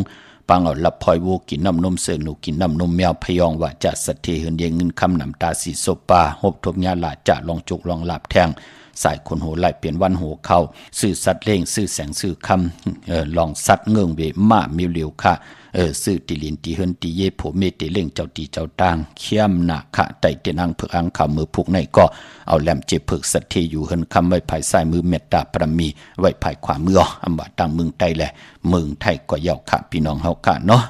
ปังเอาลับพลอยวูกินน้ำนมเสือหนูกินน้ำนมแมวพยองว่าจะสะเทเหินเยงเงินคำน้ำตาสีโซปาพบทบยาหลาจะลองจุกลองหลับแทงสายคนโหไหลเปลี่ยนวันโหเข้าสื่อสัตว์เล่งสื่อแสงสื่อคำลองสัตว์เงื่องเวมามิวเหลียวค่ะสื่อติลินติเฮินติเยโผเมติเล่งเจ้าตีเจ้าต่างเขี้ยมหนักค่ะไต่เตนังเผือกอังข่าวมือผูกในก็เอาแหลมเจ็บเผือกสัตเทอยู่เฮินคำไว้ภายซ้ายมือเมตตาปรมีไว้ภายขวามืออำบาตังเมืองไทยแหละเมืองไทยก็ยาวค่ะพี่น้องเฮาค่ะเนาะ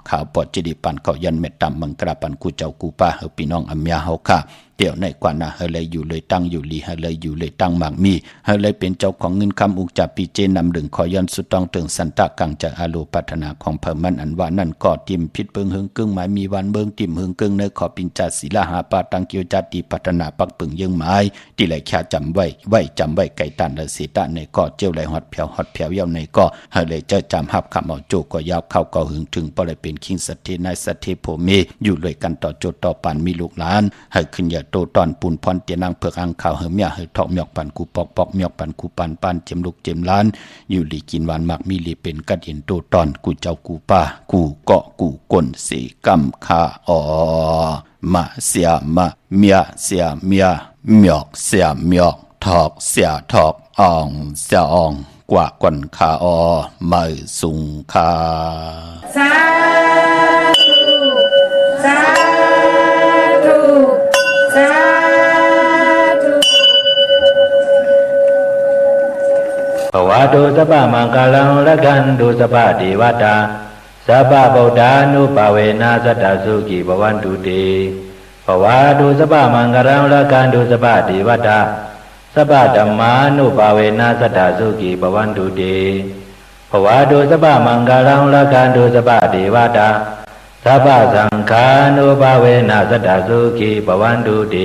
ข่าวปอดจะดีปันเขายันเมตตามังกราปันกูเจ้ากูป้าเฮาพี่น้องอัมยาเฮาค่ะเต เตี่ยวในกว่านะเฮเลยอยู่เลยตั้งอยู่ลีเฮเลยอยู่เลยตั้งหมากมีเฮเลยเป็นเจ้าของเงินคำอุกจับปีเจนำดึงขอย้อนสุดต้องถึงสันตะกังจะอาโลปัฒนาของเพิ่มมันอันว่านั่นก็ติมพิษเบิงหึงกึ่งหมายมีวันเบิงติมหึงกึ่งในขอปินจัดศีลหาปาตังเกียวจัดตีพัฒนาปักปึงยังหมายที่ไหลแค่จำไว้จำไว้ไก่ตันและสีตาในก็เจียวไหลฮอดเพียวเย้าในก็เฮเลยจะจำหับคำเอาโจก็ยาวเข้าก็หึงถึงปเลยเป็นคิงสัตเทนายสัตเทโพเมอยู่เลยกันต่อโจต่อปานมีลูกหลานให้ขึ้นอย่าโตตอนปูนพรเตียนางเผือกอังข่าวเฮเมียเฮทอกเมียกปันกูปอกเมียกปันกูปันเจียมลูกเจียมล้านอยู่ลีกินหวานมักมีลีเป็นกัดเห็นโตตอนกูเจ้ากูป้ากูเกาะกูก้นเสกำคาอมาเสียมาเมียเสียเมียเมียกเสียเมียกถอกเสียถอกอ่องเสียอ่องกว่ากวนคาไม่สุงคาสาธุสาธุสาธุ ภวะโตสัพพมังคลังละกันตุสัพพเทวตาสัพพะพุทธานุภาเวนะสัตตสุขีภวันตุเตภวะโตสัพพมังคลังละกันตุสัพพเทวตาสัพพะธัมมานุภาเวนะสัตตสุขีภวันตุเตภวะโตสัพพมังคลังละกันตุสัพพเทวตาสัพพะสังฆานุภาเวนะสัตตสุขีภวันตุเต